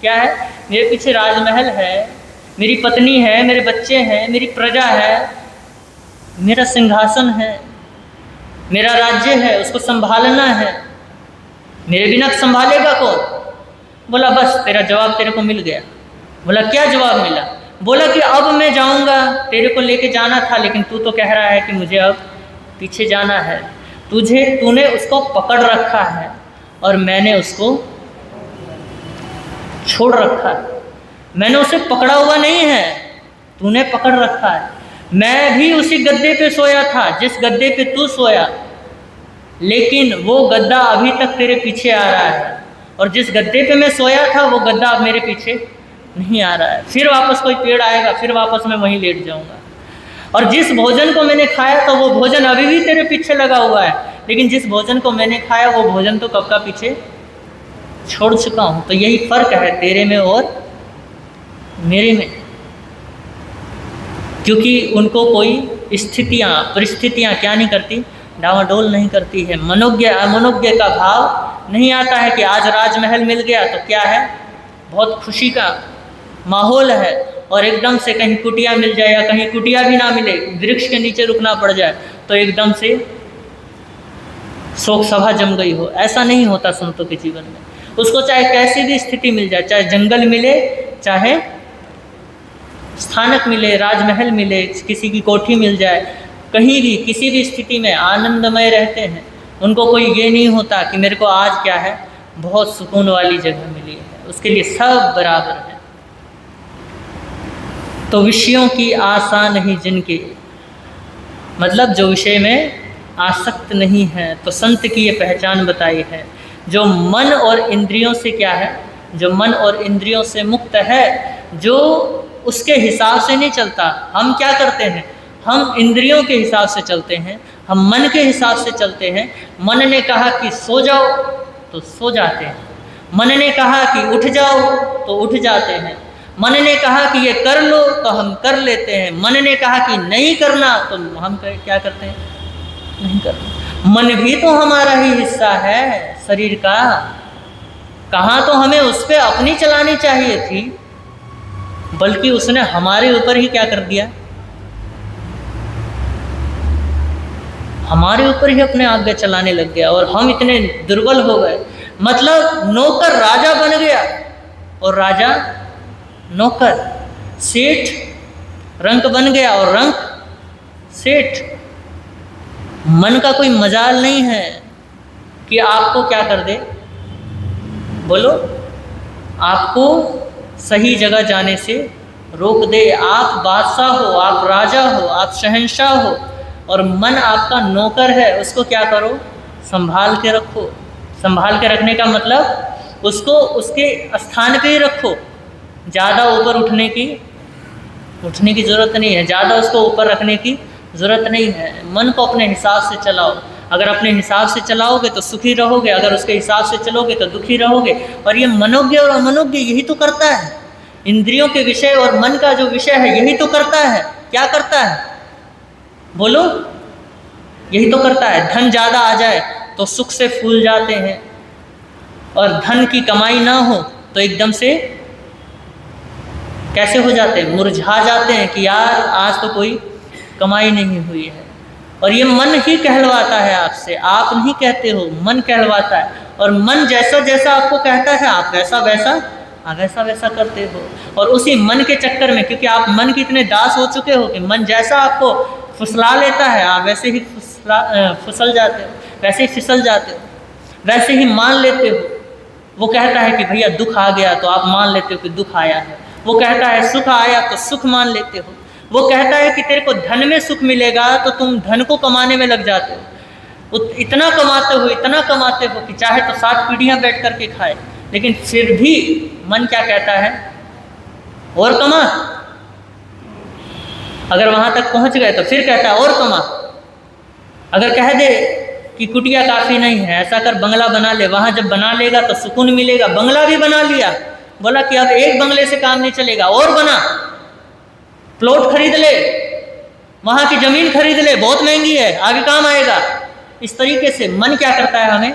क्या है? मेरे पीछे राजमहल है, मेरी पत्नी है, मेरे बच्चे हैं, मेरी प्रजा है, मेरा सिंहासन है, मेरा राज्य है, उसको संभालना है। मेरे बिना संभालेगा कौन? बोला बस तेरा जवाब तेरे को मिल गया। बोला क्या जवाब मिला? बोला कि अब मैं जाऊंगा, तेरे को लेके जाना था, लेकिन तू तो कह रहा है कि मुझे अब पीछे जाना है। तूने उसको पकड़ रखा है और मैंने उसको छोड़ रखा है। मैंने उसे पकड़ा हुआ नहीं है, तूने पकड़ रखा है। मैं भी उसी गद्दे पे सोया था जिस गद्दे पे तू सोया, लेकिन वो गद्दा अभी तक तेरे पीछे आ रहा है, और जिस गद्दे पे मैं सोया था वो गद्दा अब मेरे पीछे नहीं आ रहा है। फिर वापस कोई पेड़ आएगा, फिर वापस मैं वहीं लेट जाऊंगा। और जिस भोजन को मैंने खाया था वो भोजन अभी भी तेरे पीछे लगा हुआ है, लेकिन जिस भोजन को मैंने खाया वो भोजन तो कब का पीछे छोड़ चुका हूँ। तो यही फर्क है तेरे में और मेरे में, क्योंकि उनको कोई स्थितियाँ परिस्थितियाँ क्या नहीं करती, डावाडोल नहीं करती है। मनोज्ञ अमनोज्ञ का भाव नहीं आता है कि आज राजमहल मिल गया तो क्या है, बहुत खुशी का माहौल है, और एकदम से कहीं कुटिया मिल जाए या कहीं कुटिया भी ना मिले, वृक्ष के नीचे रुकना पड़ जाए तो एकदम से शोक सभा जम गई हो। ऐसा नहीं होता संतों के जीवन में। उसको चाहे कैसी भी स्थिति मिल जाए, चाहे जंगल मिले, चाहे स्थानक मिले, राजमहल मिले, किसी की कोठी मिल जाए, कहीं भी किसी भी स्थिति में आनंदमय रहते हैं। उनको कोई ये नहीं होता कि मेरे को आज क्या है बहुत सुकून वाली जगह मिली है, उसके लिए सब बराबर है। तो विषयों की आशा नहीं जिनके, मतलब जो विषय में आसक्त नहीं है, तो संत की ये पहचान बताई है। जो मन और इंद्रियों से क्या है, जो मन और इंद्रियों से मुक्त है, जो उसके हिसाब से नहीं चलता। हम क्या करते हैं, हम इंद्रियों के हिसाब से चलते हैं, हम मन के हिसाब से चलते हैं। मन ने कहा कि सो जाओ तो सो जाते हैं, मन ने कहा कि उठ जाओ तो उठ जाते हैं, मन ने कहा कि ये कर लो तो हम कर लेते हैं, मन ने कहा कि नहीं करना तो हम क्या करते हैं, नहीं करते। मन भी तो हमारा ही हिस्सा है शरीर का, कहाँ तो हमें उस पर अपनी चलानी चाहिए थी, बल्कि उसने हमारे ऊपर ही क्या कर दिया, हमारे ऊपर ही अपने आगे चलाने लग गया, और हम इतने दुर्बल हो गए। मतलब नौकर राजा बन गया और राजा नौकर, सेठ रंक बन गया और रंक सेठ। मन का कोई मजाल नहीं है कि आपको क्या कर दे, बोलो, आपको सही जगह जाने से रोक दे। आप बादशाह हो, आप राजा हो, आप शहंशाह हो, और मन आपका नौकर है, उसको क्या करो, संभाल के रखो। संभाल के रखने का मतलब उसको उसके स्थान पे ही रखो, ज़्यादा ऊपर उठने की ज़रूरत नहीं है, ज़्यादा उसको ऊपर रखने की ज़रूरत नहीं है। मन को अपने हिसाब से चलाओ, अगर अपने हिसाब से चलाओगे तो सुखी रहोगे, अगर उसके हिसाब से चलोगे तो दुखी रहोगे। और ये मनोज्ञ और अमनोज्ञ यही तो करता है, इंद्रियों के विषय और मन का जो विषय है यही तो करता है। क्या करता है, बोलो, यही तो करता है। धन ज़्यादा आ जाए तो सुख से फूल जाते हैं, और धन की कमाई ना हो तो एकदम से कैसे हो जाते हैं, मुरझा जाते हैं कि यार आज तो कोई कमाई नहीं हुई है। और ये मन ही कहलवाता है आपसे, आप नहीं कहते हो, मन कहलवाता है। और मन जैसा जैसा आपको कहता है आप वैसा वैसा करते हो। और उसी मन के चक्कर में, क्योंकि आप मन के इतने दास हो चुके हो कि मन जैसा आपको फुसला लेता है आप वैसे ही फिसल जाते हो, वैसे ही फिसल जाते हो, वैसे ही मान लेते हो। वो कहता है कि भैया दुख आ गया तो आप मान लेते हो कि दुख आया है। वो कहता है सुख आया तो सुख मान लेते हो। वो कहता है कि तेरे को धन में सुख मिलेगा तो तुम धन को कमाने में लग जाते हो। इतना कमाते हो कि चाहे तो 7 पीढ़ियाँ बैठ करके खाए, लेकिन फिर भी मन क्या कहता है, और कमा। अगर वहाँ तक पहुँच गए तो फिर कहता है और कमा। अगर कह दे कि कुटिया काफ़ी नहीं है, ऐसा कर बंगला बना ले, वहाँ जब बना लेगा तो सुकून मिलेगा। बंगला भी बना लिया, बोला कि अब एक बंगले से काम नहीं चलेगा, और बना, प्लॉट खरीद ले, वहाँ की ज़मीन खरीद ले, बहुत महंगी है, आगे काम आएगा। इस तरीके से मन क्या करता है, हमें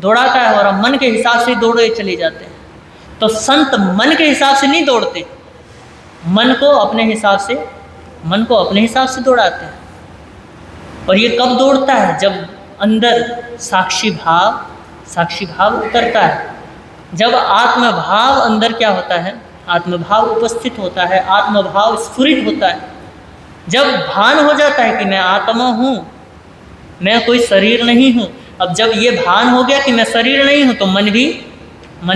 दौड़ाता है, और हम मन के हिसाब से दौड़े चले जाते हैं। तो संत मन के हिसाब से नहीं दौड़ते, मन को अपने हिसाब से दौड़ाते हैं। और ये कब दौड़ता है, जब अंदर साक्षी भाव उतरता है, जब आत्मभाव अंदर क्या होता है, आत्मभाव उपस्थित होता है, आत्मभाव स्फुरित होता है। जब भान हो जाता है कि मैं आत्मा हूँ, मैं कोई शरीर नहीं हूँ। अब जब ये भान हो गया कि मैं शरीर नहीं हूँ, तो मन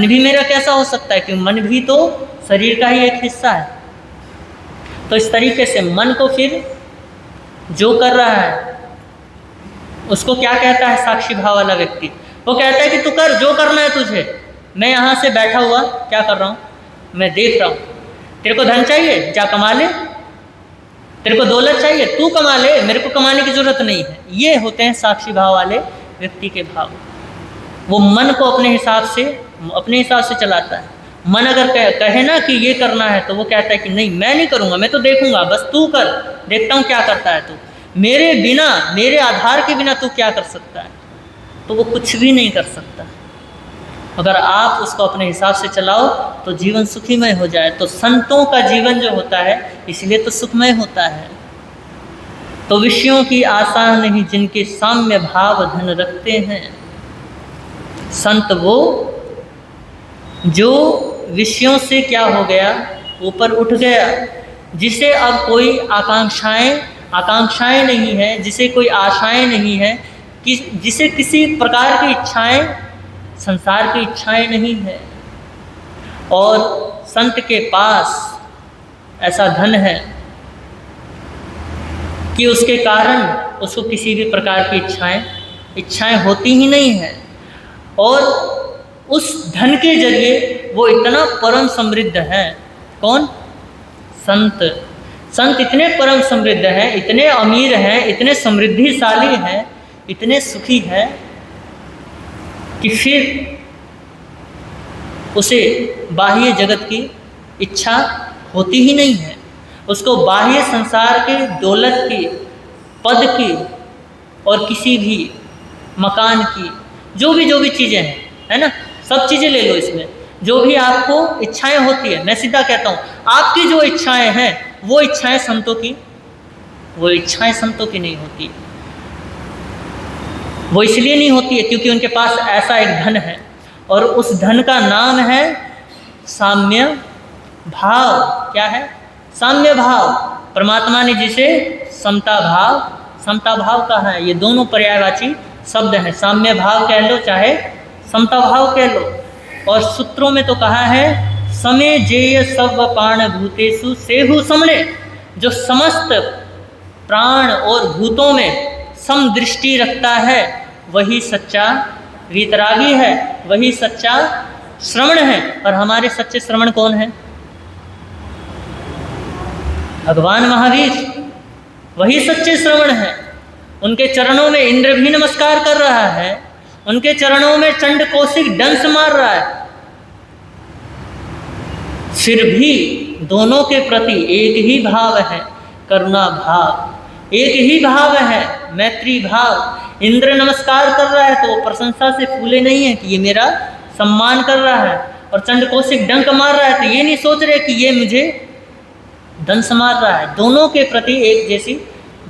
भी मेरा कैसा हो सकता है, कि मन भी तो शरीर का ही एक हिस्सा है। तो इस तरीके से मन को फिर जो कर रहा है उसको क्या कहता है साक्षी भाव वाला व्यक्ति? वो कहता है कि तू कर, जो करना है तुझे, मैं यहाँ से बैठा हुआ क्या कर रहा हूँ, मैं देख रहा हूँ। तेरे को धन चाहिए, जा कमा ले। तेरे को दौलत चाहिए, तू कमा ले, मेरे को कमाने की जरूरत नहीं है। ये होते हैं साक्षी भाव वाले व्यक्ति के भाव। वो मन को अपने हिसाब से चलाता है। मन अगर कहे ना कि ये करना है, तो वो कहता है कि नहीं, मैं नहीं करूँगा, मैं तो देखूंगा, बस तू कर, देखता हूँ क्या करता है तू, मेरे बिना, मेरे आधार के बिना तू क्या कर सकता है। तो वो कुछ भी नहीं कर सकता। अगर आप उसको अपने हिसाब से चलाओ तो जीवन सुखीमय हो जाए। तो संतों का जीवन जो होता है इसलिए तो सुखमय होता है। तो विषयों की आशा नहीं जिनके साम्य भाव धन रखते हैं। संत वो जो विषयों से क्या हो गया, ऊपर उठ गया, जिसे अब कोई आकांक्षाएं नहीं है, जिसे कोई आशाएं नहीं है, जिसे किसी प्रकार की इच्छाएं, संसार की इच्छाएं नहीं है। और संत के पास ऐसा धन है कि उसके कारण उसको किसी भी प्रकार की इच्छाएं होती ही नहीं है। और उस धन के जरिए वो इतना परम समृद्ध है। कौन? संत इतने परम समृद्ध हैं, इतने अमीर हैं, इतने समृद्धिशाली हैं, इतने सुखी हैं कि फिर उसे बाह्य जगत की इच्छा होती ही नहीं है। उसको बाह्य संसार के दौलत की, पद की और किसी भी मकान की जो भी चीज़ें हैं, है ना, सब चीज़ें ले लो, इसमें जो भी आपको इच्छाएं होती है, मैं सीधा कहता हूँ, आपकी जो इच्छाएं हैं वो इच्छाएं संतों की नहीं होती। वो इसलिए नहीं होती है क्योंकि उनके पास ऐसा एक धन है, और उस धन का नाम है साम्य भाव। क्या है? साम्य भाव। परमात्मा ने जिसे समता भाव कहा है। ये दोनों पर्यायवाची शब्द हैं। साम्य भाव कह लो चाहे समता भाव कह लो। और सूत्रों में तो कहा है समय जेय सब प्राण भूतेषु सेहु समणे। जो समस्त प्राण और भूतों में समदृष्टि रखता है वही सच्चा वीतरागी है, वही सच्चा श्रवण है। और हमारे सच्चे श्रवण कौन है? भगवान महावीर, वही सच्चे श्रवण है। उनके चरणों में इंद्र भी नमस्कार कर रहा है, उनके चरणों में चंड कौशिक डंस मार रहा है, फिर भी दोनों के प्रति एक ही भाव है, करुणा भाव। एक ही भाव है, मैत्री भाव। इंद्र नमस्कार कर रहा है तो वो प्रशंसा से फूले नहीं है कि ये मेरा सम्मान कर रहा है, और चंड कौशिक डंक मार रहा है तो ये नहीं सोच रहे कि ये मुझे दंश मार रहा है। दोनों के प्रति एक जैसी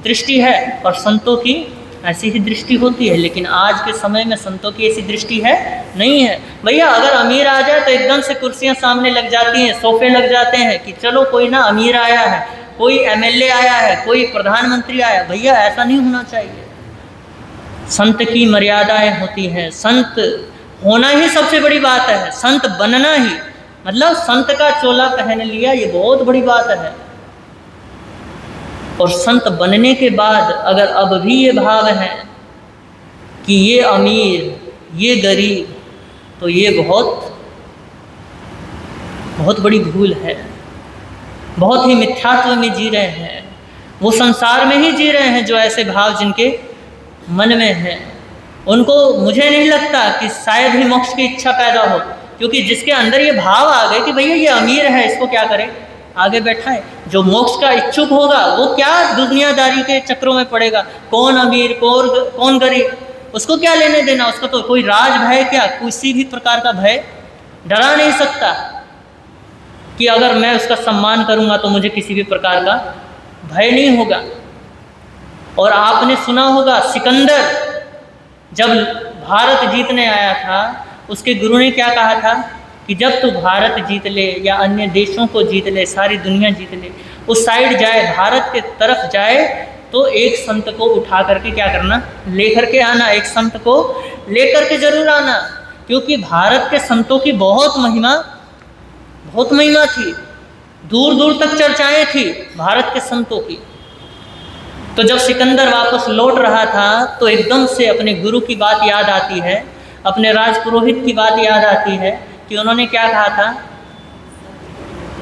दृष्टि है, और संतों की ऐसी ही दृष्टि होती है। लेकिन आज के समय में संतों की ऐसी दृष्टि है नहीं है। भैया अगर अमीर आ जाए तो एकदम से कुर्सियां सामने लग जाती हैं, सोफे लग जाते हैं कि चलो कोई ना अमीर आया है, कोई एमएलए आया है, कोई प्रधानमंत्री आया। भैया ऐसा नहीं होना चाहिए। संत की मर्यादाएं होती हैं। संत होना ही सबसे बड़ी बात है। संत बनना ही, मतलब संत का चोला पहन लिया, ये बहुत बड़ी बात है। और संत बनने के बाद अगर अब भी ये भाव है कि ये अमीर, ये गरीब, तो ये बहुत बड़ी भूल है। बहुत ही मिथ्यात्व में जी रहे हैं। वो संसार में ही जी रहे हैं जो ऐसे भाव जिनके मन में है। उनको मुझे नहीं लगता कि शायद ही मोक्ष की इच्छा पैदा हो, क्योंकि जिसके अंदर ये भाव आ गए कि भैया ये अमीर है, इसको क्या करें, आगे बैठाए। जो मोक्ष का इच्छुक होगा वो क्या दुनियादारी के चक्रों में पड़ेगा, कौन अमीर कौन गरीब, उसको क्या लेने देना। उसको तो कोई राज भय, क्या किसी भी प्रकार का भय डरा नहीं सकता कि अगर मैं उसका सम्मान करूंगा तो मुझे किसी भी प्रकार का भय नहीं होगा। और आपने सुना होगा सिकंदर जब भारत जीतने आया था, उसके गुरु ने क्या कहा था कि जब तू भारत जीत ले या अन्य देशों को जीत ले, सारी दुनिया जीत ले, उस साइड जाए, भारत के तरफ जाए, तो एक संत को उठा करके क्या करना, लेकर के आना। एक संत को लेकर के जरूर आना, क्योंकि भारत के संतों की बहुत महिमा थी। दूर दूर तक चर्चाएं थी भारत के संतों की। तो जब सिकंदर वापस लौट रहा था तो एकदम से अपने गुरु की बात याद आती है, अपने राजपुरोहित की बात याद आती है कि उन्होंने क्या कहा था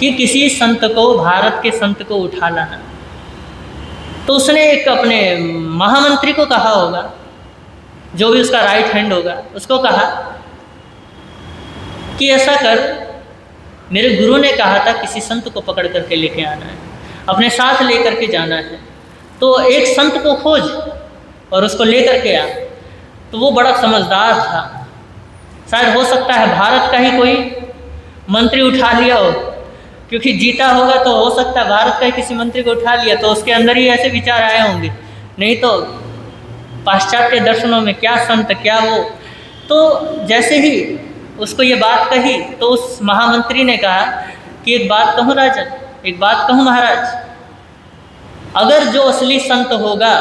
कि किसी संत को, भारत के संत को उठा लाना। तो उसने एक अपने महामंत्री को कहा होगा, जो भी उसका राइट हैंड होगा, उसको कहा कि ऐसा कर, मेरे गुरु ने कहा था किसी संत को पकड़ करके लेके आना है, अपने साथ लेकर के जाना है, तो एक संत को खोज और उसको लेकर के आ। तो वो बड़ा समझदार था, शायद हो सकता है भारत का ही कोई मंत्री उठा लिया हो, क्योंकि जीता होगा तो हो सकता है भारत का ही किसी मंत्री को उठा लिया, तो उसके अंदर ही ऐसे विचार आए होंगे, नहीं तो पाश्चात्य दर्शनों में क्या संत क्या वो। तो जैसे ही उसको ये बात कही तो उस महामंत्री ने कहा कि एक बात कहूँ राजन, एक बात कहूँ महाराज, अगर जो असली संत होगा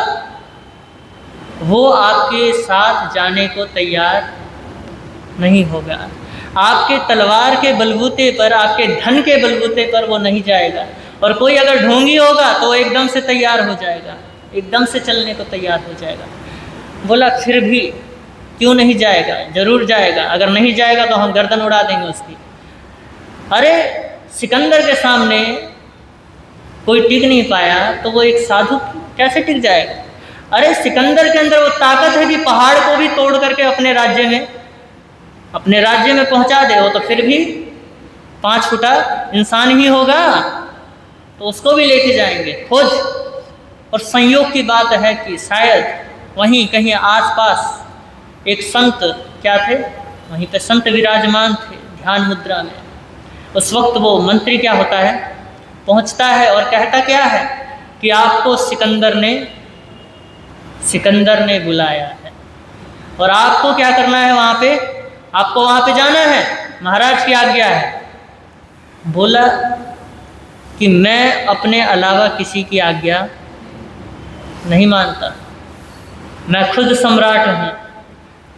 वो आपके साथ जाने को तैयार नहीं होगा, आपके तलवार के बलबूते पर, आपके धन के बलबूते पर वो नहीं जाएगा, और कोई अगर ढोंगी होगा तो एकदम से तैयार हो जाएगा, एकदम से चलने को तैयार हो जाएगा। बोला फिर भी क्यों नहीं जाएगा, जरूर जाएगा, अगर नहीं जाएगा तो हम गर्दन उड़ा देंगे उसकी। अरे सिकंदर के सामने कोई टिक नहीं पाया तो वो एक साधु कैसे टिक जाएगा। अरे सिकंदर के अंदर वो ताकत है कि पहाड़ को भी तोड़ करके अपने राज्य में पहुंचा दे, वो तो फिर भी 5 फुटा इंसान ही होगा, तो उसको भी लेके जाएंगे खोज। और संयोग की बात है कि शायद वहीं कहीं आसपास एक संत क्या थे, वहीं पे संत विराजमान थे ध्यान मुद्रा में। उस वक्त वो मंत्री क्या होता है, पहुंचता है और कहता क्या है कि आपको सिकंदर ने बुलाया है और आपको क्या करना है, वहाँ पे आपको वहाँ पे जाना है, महाराज की आज्ञा है। बोला कि मैं अपने अलावा किसी की आज्ञा नहीं मानता, मैं खुद सम्राट हूँ,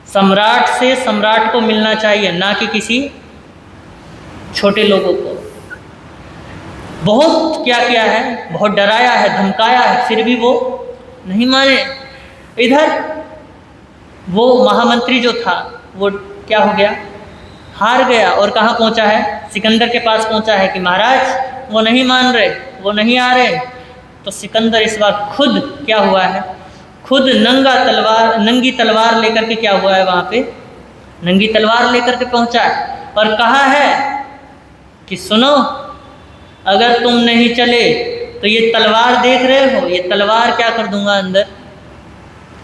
सम्राट से सम्राट को मिलना चाहिए, ना कि किसी छोटे लोगों को। बहुत क्या किया है, बहुत डराया है, धमकाया है, फिर भी वो नहीं माने। इधर वो महामंत्री जो था वो क्या हो गया, हार गया, और कहाँ पहुँचा है, सिकंदर के पास पहुँचा है कि महाराज वो नहीं मान रहे, वो नहीं आ रहे। तो सिकंदर इस बार खुद क्या हुआ है, खुद नंगी तलवार लेकर के क्या हुआ है, वहाँ पे नंगी तलवार लेकर के पहुँचा है और कहा है कि सुनो, अगर तुम नहीं चले तो ये तलवार देख रहे हो, ये तलवार क्या कर दूंगा,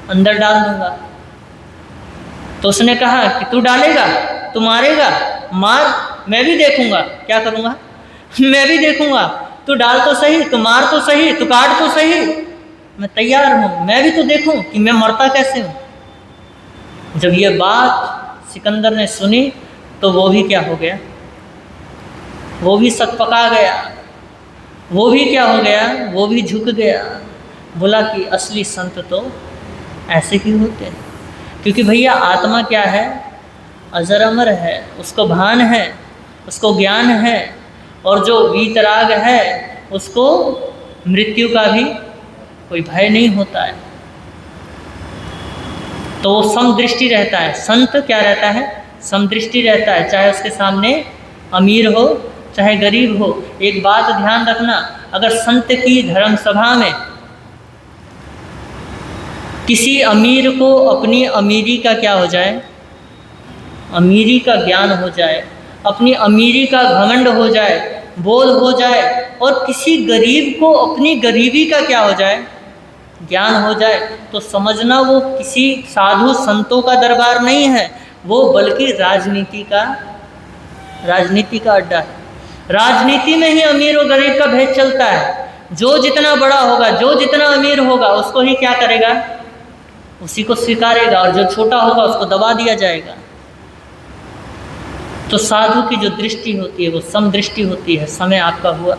अंदर डाल दूंगा। तो उसने कहा कि तू डालेगा, तू मारेगा, मार, मैं भी देखूंगा क्या करूंगा, मैं भी देखूंगा, तू डाल तो सही, तू मार तो सही, तू काट तो सही, मैं तैयार हूँ, मैं भी तो देखूं कि मैं मरता कैसे हूँ। जब ये बात सिकंदर ने सुनी तो वो भी क्या हो गया, वो भी सकपका गया, वो भी क्या हो गया, वो भी झुक गया। बोला कि असली संत तो ऐसे ही होते हैं, क्योंकि भैया आत्मा क्या है, अजर अमर है, उसको भान है, उसको ज्ञान है, और जो वीतराग है उसको मृत्यु का भी कोई भय नहीं होता है। तो वो समदृष्टि रहता है, संत क्या रहता है, समदृष्टि रहता है, चाहे उसके सामने अमीर हो चाहे गरीब हो। एक बात ध्यान रखना, अगर संत की धर्म सभा में किसी अमीर को अपनी अमीरी का क्या हो जाए, अमीरी का ज्ञान हो जाए, अपनी अमीरी का घमंड हो जाए, बोध हो जाए, और किसी गरीब को अपनी गरीबी का क्या हो जाए, ज्ञान हो जाए, तो समझना वो किसी साधु संतों का दरबार नहीं है, वो बल्कि राजनीति का अड्डा है। राजनीति में ही अमीर और गरीब का भेद चलता है। जो जितना बड़ा होगा, जो जितना अमीर होगा, उसको ही क्या करेगा, उसी को स्वीकारेगा, और जो छोटा होगा उसको दबा दिया जाएगा। तो साधु की जो दृष्टि होती है वो समदृष्टि होती है। समय आपका हुआ।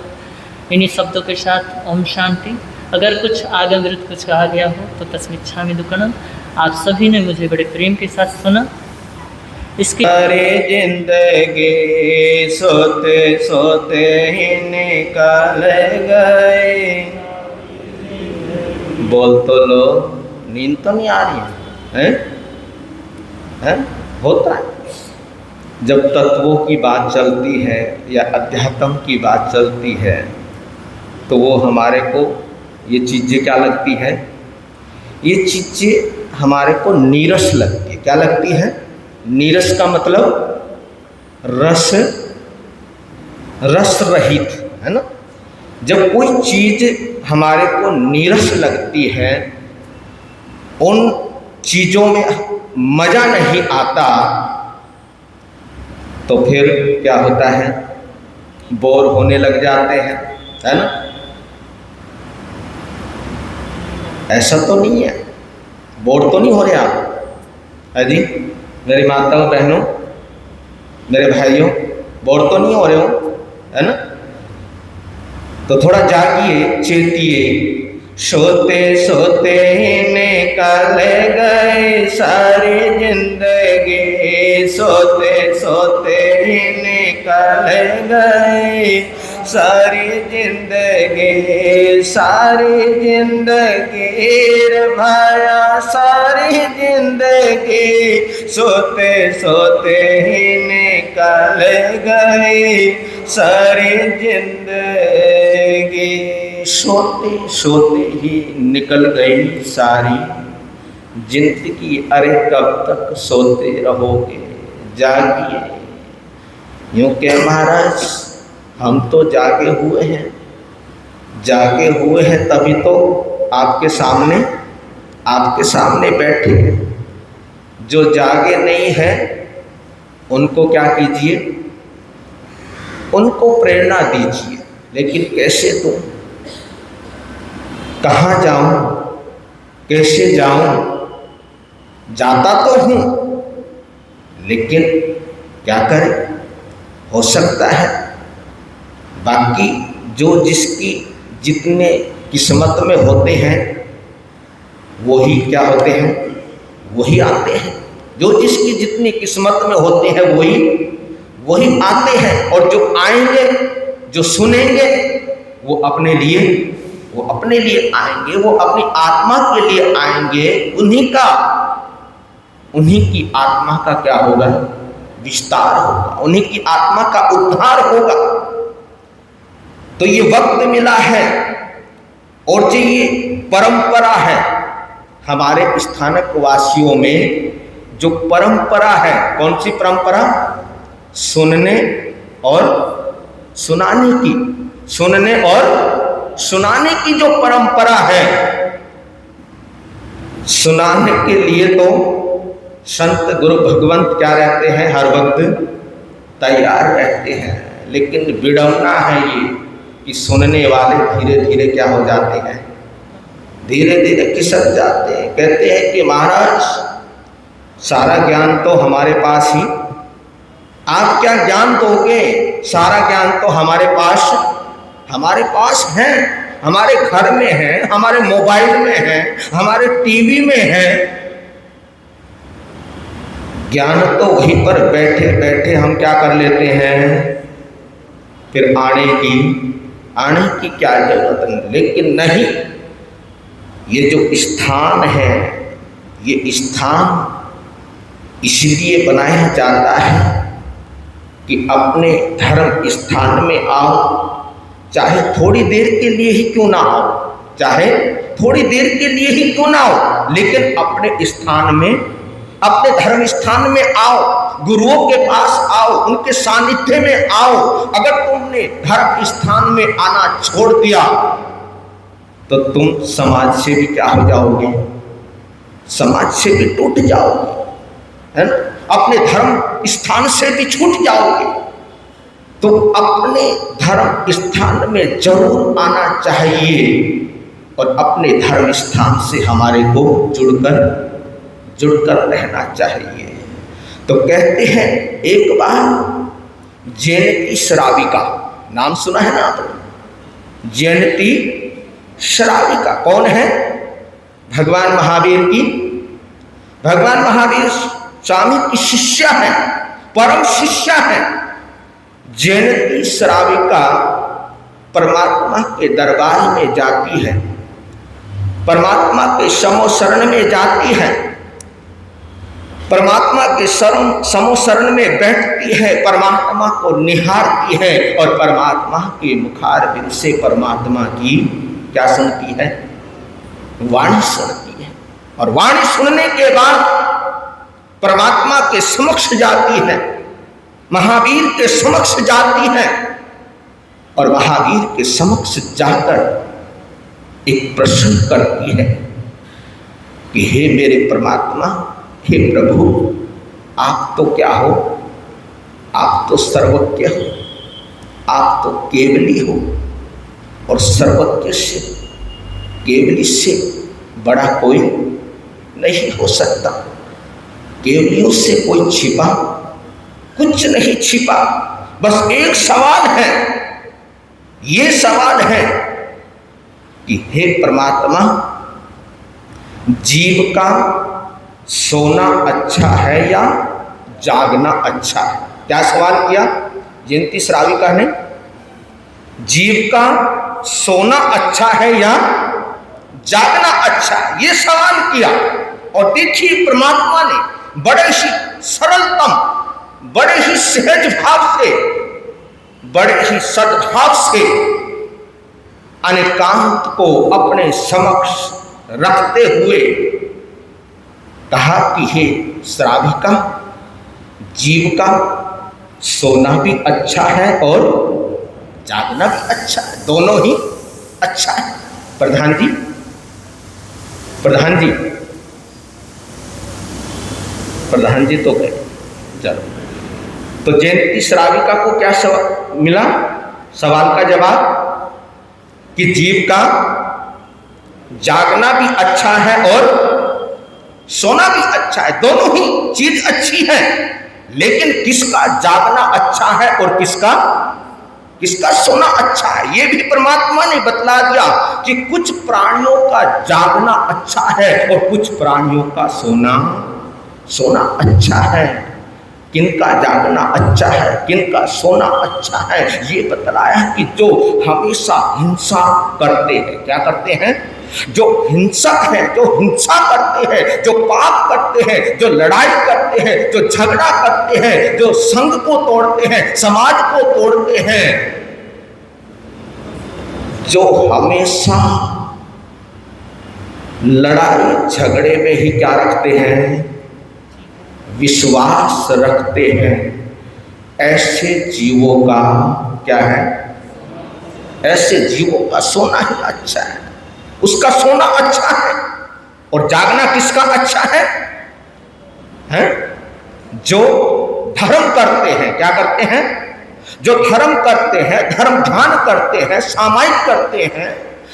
इन्हीं शब्दों के साथ ओम शांति। अगर कुछ आगे विरुद्ध कुछ कहा गया हो तो तस्मिच्छामि दुक्कडम। आप सभी ने मुझे बड़े प्रेम के साथ सुना। इसकी सारी जिंदगी सोते सोते ही निकाल गए, बोल तो लो, नींद तो नहीं आ रही है? हैं? होता है जब तत्वों की बात चलती है या अध्यात्म की बात चलती है तो वो हमारे को ये चीज़ें क्या लगती है? ये चीज़ें हमारे को नीरस लगती है। क्या लगती है? नीरस का मतलब रस रहित, है ना। जब कोई चीज़ हमारे को नीरस लगती है, उन चीज़ों में मज़ा नहीं आता, तो फिर क्या होता है? बोर होने लग जाते हैं, है ना। ऐसा तो नहीं है, बोर तो नहीं हो रहे आप? है जी मेरी माताओं बहनों, मेरे भाइयों, बोर तो नहीं हो रहे हो, है ना। तो थोड़ा जागिए, चेतिए। सोते सोते ही निकल गई सारी जिंदगी, सोते सोते ही निकल गई सारी जिंदगी, सारी जिंदगी रे भाया, सारी जिंदगी सोते सोते ही निकल गई सारी जिंदगी, सोते सोते ही निकल गई सारी जिंदगी। अरे कब तक सोते रहोगे, जागिए। यूँ के महाराज हम तो जागे हुए हैं, जागे हुए हैं तभी तो आपके सामने बैठे हैं। जो जागे नहीं है उनको क्या कीजिए? उनको प्रेरणा दीजिए। लेकिन कैसे दूं? कहाँ जाऊं? कैसे जाऊं? जाता तो हूं, लेकिन क्या करें? हो सकता है बाकी जो जिसकी जितने किस्मत में होते हैं वही क्या होते हैं? वही आते हैं। जो जिसकी जितनी किस्मत में होते हैं वही आते हैं। और जो आएंगे, जो सुनेंगे, वो अपने लिए आएंगे, वो अपनी आत्मा के लिए आएंगे। उन्हीं की आत्मा का क्या होगा? विस्तार होगा, उन्हीं की आत्मा का उद्धार होगा। तो ये वक्त मिला है और जो ये परंपरा है हमारे स्थानक वासियों में, जो परंपरा है, कौन सी परंपरा? सुनने और सुनाने की, सुनने और सुनाने की जो परंपरा है। सुनाने के लिए तो संत गुरु भगवंत क्या रहते हैं? हर वक्त तैयार रहते हैं। लेकिन विडंबना है ये कि सुनने वाले धीरे धीरे क्या हो जाते हैं? धीरे धीरे खिसक जाते हैं। कहते हैं कि महाराज सारा ज्ञान तो हमारे पास ही, आप क्या ज्ञान दोगे? सारा ज्ञान तो हमारे पास है, हमारे घर में है, हमारे मोबाइल में है, हमारे टीवी में है। ज्ञान तो वहीं पर बैठे बैठे हम क्या कर लेते हैं? फिर आने की क्या जरूरत नहीं। लेकिन नहीं, ये जो स्थान है, ये स्थान इसलिए बनाया जाता है कि अपने धर्म स्थान में आओ, चाहे थोड़ी देर के लिए ही क्यों ना आओ, चाहे थोड़ी देर के लिए ही क्यों ना आओ, लेकिन अपने स्थान में, अपने धर्म स्थान में आओ, गुरुओं के पास आओ, उनके सानिध्य में आओ। अगर तुमने धर्म स्थान में आना छोड़ दिया तो तुम समाज से भी क्या हो जाओगे? समाज से भी टूट जाओगे, है ना। अपने धर्म स्थान से भी छूट जाओगे। तो अपने धर्म स्थान में जरूर आना चाहिए और अपने धर्म स्थान से हमारे को जुड़कर रहना चाहिए। तो कहते हैं, एक बार जयंती श्राविका, नाम सुना है ना आपने? जयंती श्राविका कौन है? भगवान महावीर की, भगवान महावीर स्वामी की शिष्या है, परम शिष्या है। जयंती श्राविका परमात्मा के दरबार में जाती है परमात्मा के समो शरण में जाती है, परमात्मा के समो शरण में बैठती है, परमात्मा को निहारती है और परमात्मा के मुखारबिंद से परमात्मा की क्या सुनती है? वाणी सुनती है। और वाणी सुनने के बाद परमात्मा के समक्ष जाती है, महावीर के समक्ष जाती है और महावीर के समक्ष जाकर एक प्रश्न करती है कि हे मेरे परमात्मा, हे प्रभु, आप तो क्या हो? आप तो सर्वज्ञ हो, आप तो केवली हो और सर्वज्ञ से, केवली से बड़ा कोई नहीं हो सकता। केवलियों से कोई छिपा कुछ नहीं छिपा। बस एक सवाल है, ये सवाल है कि हे परमात्मा, जीव का सोना अच्छा है या जागना अच्छा है? क्या सवाल किया जयंती श्राविका ने? जीव का सोना अच्छा है या जागना अच्छा है, ये सवाल किया। और देखिए परमात्मा ने बड़े ही सरलतम, बड़े ही सहज भाव से, बड़े ही सद्भाव से अनेकांत को अपने समक्ष रखते हुए कहा कि हे श्राविका, जीव का सोना भी अच्छा है और जागना भी अच्छा है, दोनों ही अच्छा है। प्रधान जी, प्रधान जी, प्रधान जी तो गए, चलो। तो जयंती श्राविका को क्या मिला? सवाल का जवाब कि जीव का जागना भी अच्छा है और सोना भी अच्छा है, दोनों ही चीज अच्छी है। लेकिन किसका जागना अच्छा है और किसका सोना अच्छा है, ये भी परमात्मा ने बतला दिया कि कुछ प्राणियों का जागना अच्छा है और कुछ प्राणियों का सोना अच्छा है। किनका जागना अच्छा है, किनका सोना अच्छा है, ये बतलाया कि जो हमेशा हिंसा करते हैं, क्या करते हैं? जो हिंसक हैं, जो हिंसा करते हैं, जो पाप करते हैं, जो लड़ाई करते हैं, जो झगड़ा करते हैं, जो संघ को तोड़ते हैं, समाज को तोड़ते हैं, जो हमेशा लड़ाई झगड़े में ही क्या रखते हैं? विश्वास रखते हैं, ऐसे जीवों का क्या है? ऐसे जीवों का सोना ही अच्छा है, उसका सोना अच्छा है। और जागना किसका अच्छा है? हैं? जो धर्म करते हैं, क्या करते हैं? जो धर्म करते हैं, धर्म ध्यान करते हैं, सामायिक करते हैं,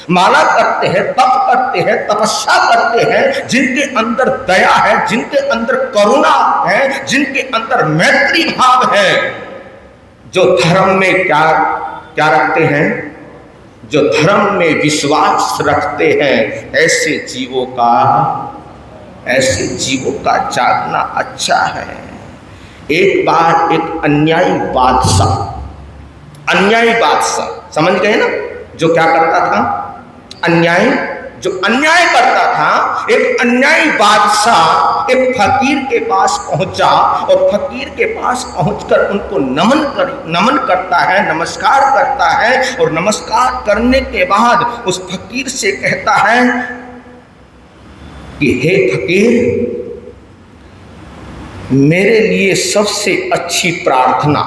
माला करते हैं, तप करते हैं, तपस्या करते हैं, जिनके अंदर दया है, जिनके अंदर करुणा है, जिनके अंदर मैत्री भाव है, जो धर्म में क्या रखते हैं? जो धर्म में विश्वास रखते हैं, ऐसे जीवों का जागना अच्छा है। एक बार एक अन्यायी बादशाह समझ गए ना, जो क्या करता था? जो अन्याय करता था। एक अन्यायी बादशाह एक फकीर के पास पहुंचा और फकीर के पास पहुंचकर उनको नमन करता है, नमस्कार करता है। और नमस्कार करने के बाद उस फकीर से कहता है कि हे फकीर, मेरे लिए सबसे अच्छी प्रार्थना,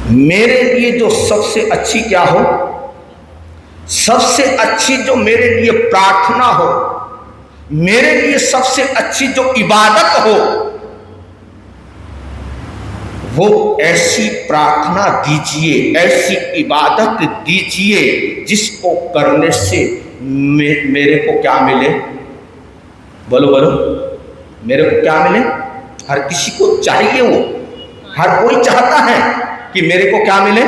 मेरे लिए जो सबसे अच्छी क्या हो? सबसे अच्छी जो मेरे लिए प्रार्थना हो, मेरे लिए सबसे अच्छी जो इबादत हो, वो ऐसी प्रार्थना दीजिए, ऐसी इबादत दीजिए जिसको करने से मेरे को क्या मिले? बोलो बोलो, मेरे को क्या मिले? हर किसी को चाहिए, वो हर कोई चाहता है कि मेरे को क्या मिले?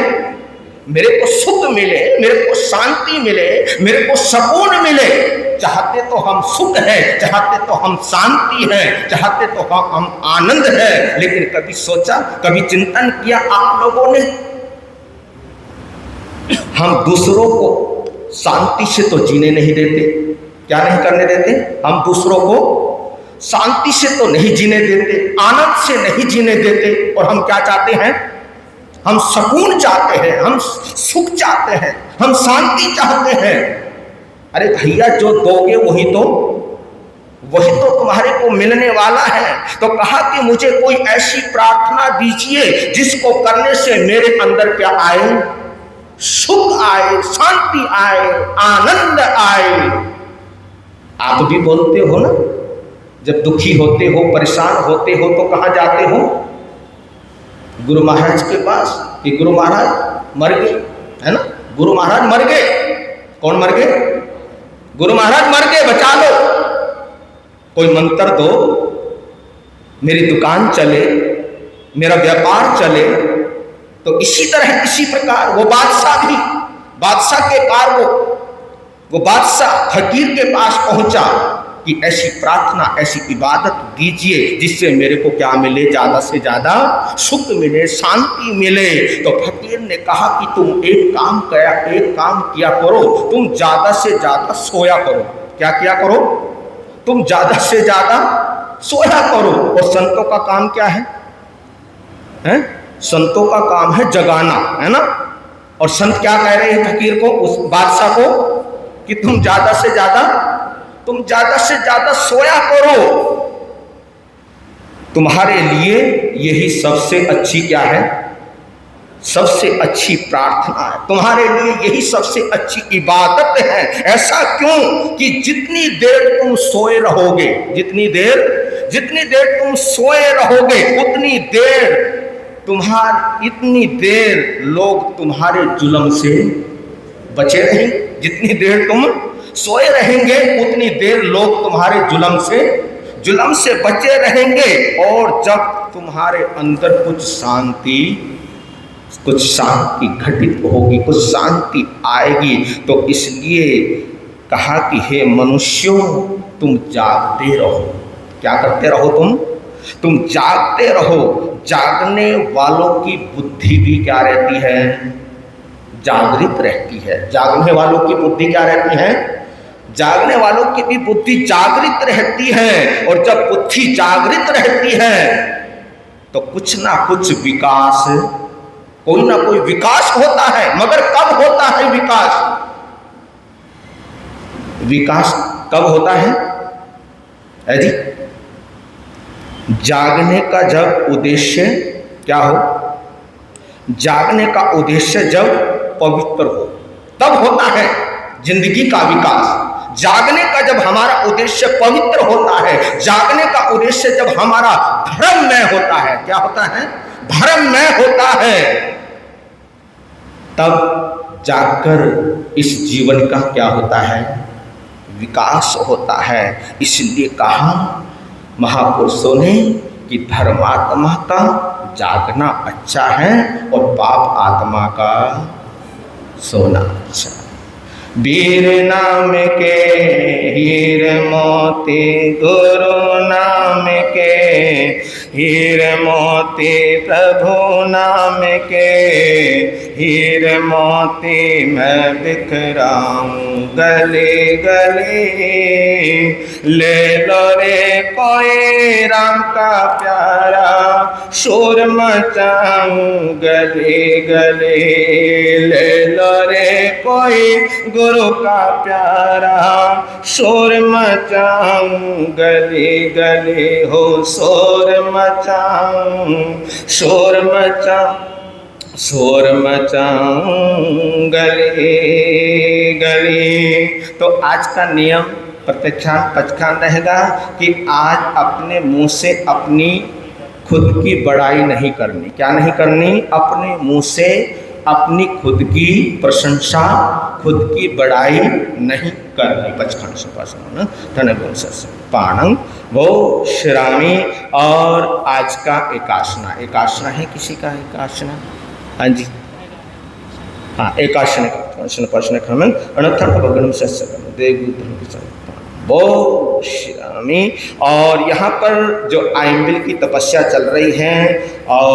मेरे को सुख मिले, मेरे को शांति मिले, मेरे को सुकून मिले। चाहते तो हम सुख है, चाहते तो हम शांति है, चाहते तो हम आनंद है। लेकिन कभी सोचा, कभी चिंतन किया आप लोगों ने, हम दूसरों को शांति से तो जीने नहीं देते। क्या नहीं करने देते? हम दूसरों को शांति से तो नहीं जीने देते, आनंद से नहीं जीने देते। और हम क्या चाहते हैं? हम सुकून चाहते हैं, हम सुख चाहते हैं, हम शांति चाहते हैं। अरे भैया, जो दोगे वही तो तुम्हारे को मिलने वाला है। तो कहा कि मुझे कोई ऐसी प्रार्थना दीजिए जिसको करने से मेरे अंदर क्या आए? सुख आए, शांति आए, आनंद आए। आप भी बोलते हो ना, जब दुखी होते हो, परेशान होते हो तो कहाँ जाते हो? गुरु महाराज के पास कि गुरु महाराज मर गए, है ना? गुरु महाराज मर गए। कौन मर गए? गुरु महाराज मर गए, बचा लो, कोई मंत्र दो, मेरी दुकान चले, मेरा व्यापार चले। तो इसी तरह, इसी प्रकार वो बादशाह भी, बादशाह के पार वो बादशाह फकीर के पास पहुंचा कि ऐसी प्रार्थना, ऐसी इबादत दीजिए जिससे मेरे को क्या मिले? ज़्यादा से ज़्यादा सुख मिले, शांति मिले। तो फकीर ने कहा कि तुम एक काम किया करो, तुम ज़्यादा से ज़्यादा सोया करो। क्या किया करो? तुम ज़्यादा से ज़्यादा सोया करो। और संतों का काम क्या है? संतों का काम है जगाना, है ना? और संत क्या कह रहे हैं फकीर को, उस बादशाह को, कि तुम ज़्यादा से ज़्यादा सोया करो। तुम्हारे लिए यही सबसे अच्छी क्या है? सबसे अच्छी प्रार्थना है। तुम्हारे लिए यही सबसे अच्छी इबादत है। ऐसा क्यों कि जितनी देर तुम सोए रहोगे, जितनी देर तुम सोए रहोगे, इतनी देर लोग तुम्हारे जुल्म से बचे रहेंगे। जितनी देर तुम सोए रहेंगे उतनी देर लोग तुम्हारे जुल्म से बचे रहेंगे। और जब तुम्हारे अंदर कुछ शांति घटित होगी, कुछ शांति आएगी। तो इसलिए कहा कि हे मनुष्यों, तुम जागते रहो। क्या करते रहो? तुम जागते रहो। जागने वालों की बुद्धि भी क्या रहती है? जागृत रहती है। जागने वालों की बुद्धि क्या रहती है? जागने वालों की भी बुद्धि जागृत रहती है। और जब बुद्धि जागृत रहती है तो कुछ ना कुछ विकास, कोई ना कोई विकास होता है। मगर कब होता है विकास? विकास कब होता है जी? जागने का जब उद्देश्य क्या हो? जागने का उद्देश्य जब पवित्र हो, तब होता है जिंदगी का विकास। जागने का जब हमारा उद्देश्य पवित्र होता है, जागने का उद्देश्य जब हमारा धर्ममय होता है, क्या होता है? धर्ममय होता है, तब जागकर इस जीवन का क्या होता है? विकास होता है। इसलिए कहा महापुरुषों ने कि धर्मात्मा का जागना अच्छा है और पाप आत्मा का सोना अच्छा। वीर नाम के हीर मोती, गुरु नाम के हीर मोती, प्रभु नाम के हीर मोती, मैं बिखराऊं गले गले। ले लो रे कोई राम का प्यारा, शोर मचाऊं गले गले। ले लो रे कोई गुरु का प्यारा, शोर मचाऊं गले गले। हो शोर मचाऊं, शोर मचाऊं गले गले। तो आज का नियम प्रत्यक्षान पचखान रहेगा कि आज अपने मुंह से अपनी खुद की बड़ाई नहीं करनी। क्या नहीं करनी? अपने मुंह से अपनी खुद की प्रशंसा, खुद की बड़ाई नहीं करनी। पचखान से पाणंग वो श्रामी। और आज का एकासना, एकासना है किसी का? एकासना, हाँ जी, हाँ एकासना वो श्रामी। और यहाँ पर जो आइंबिल की तपस्या चल रही है और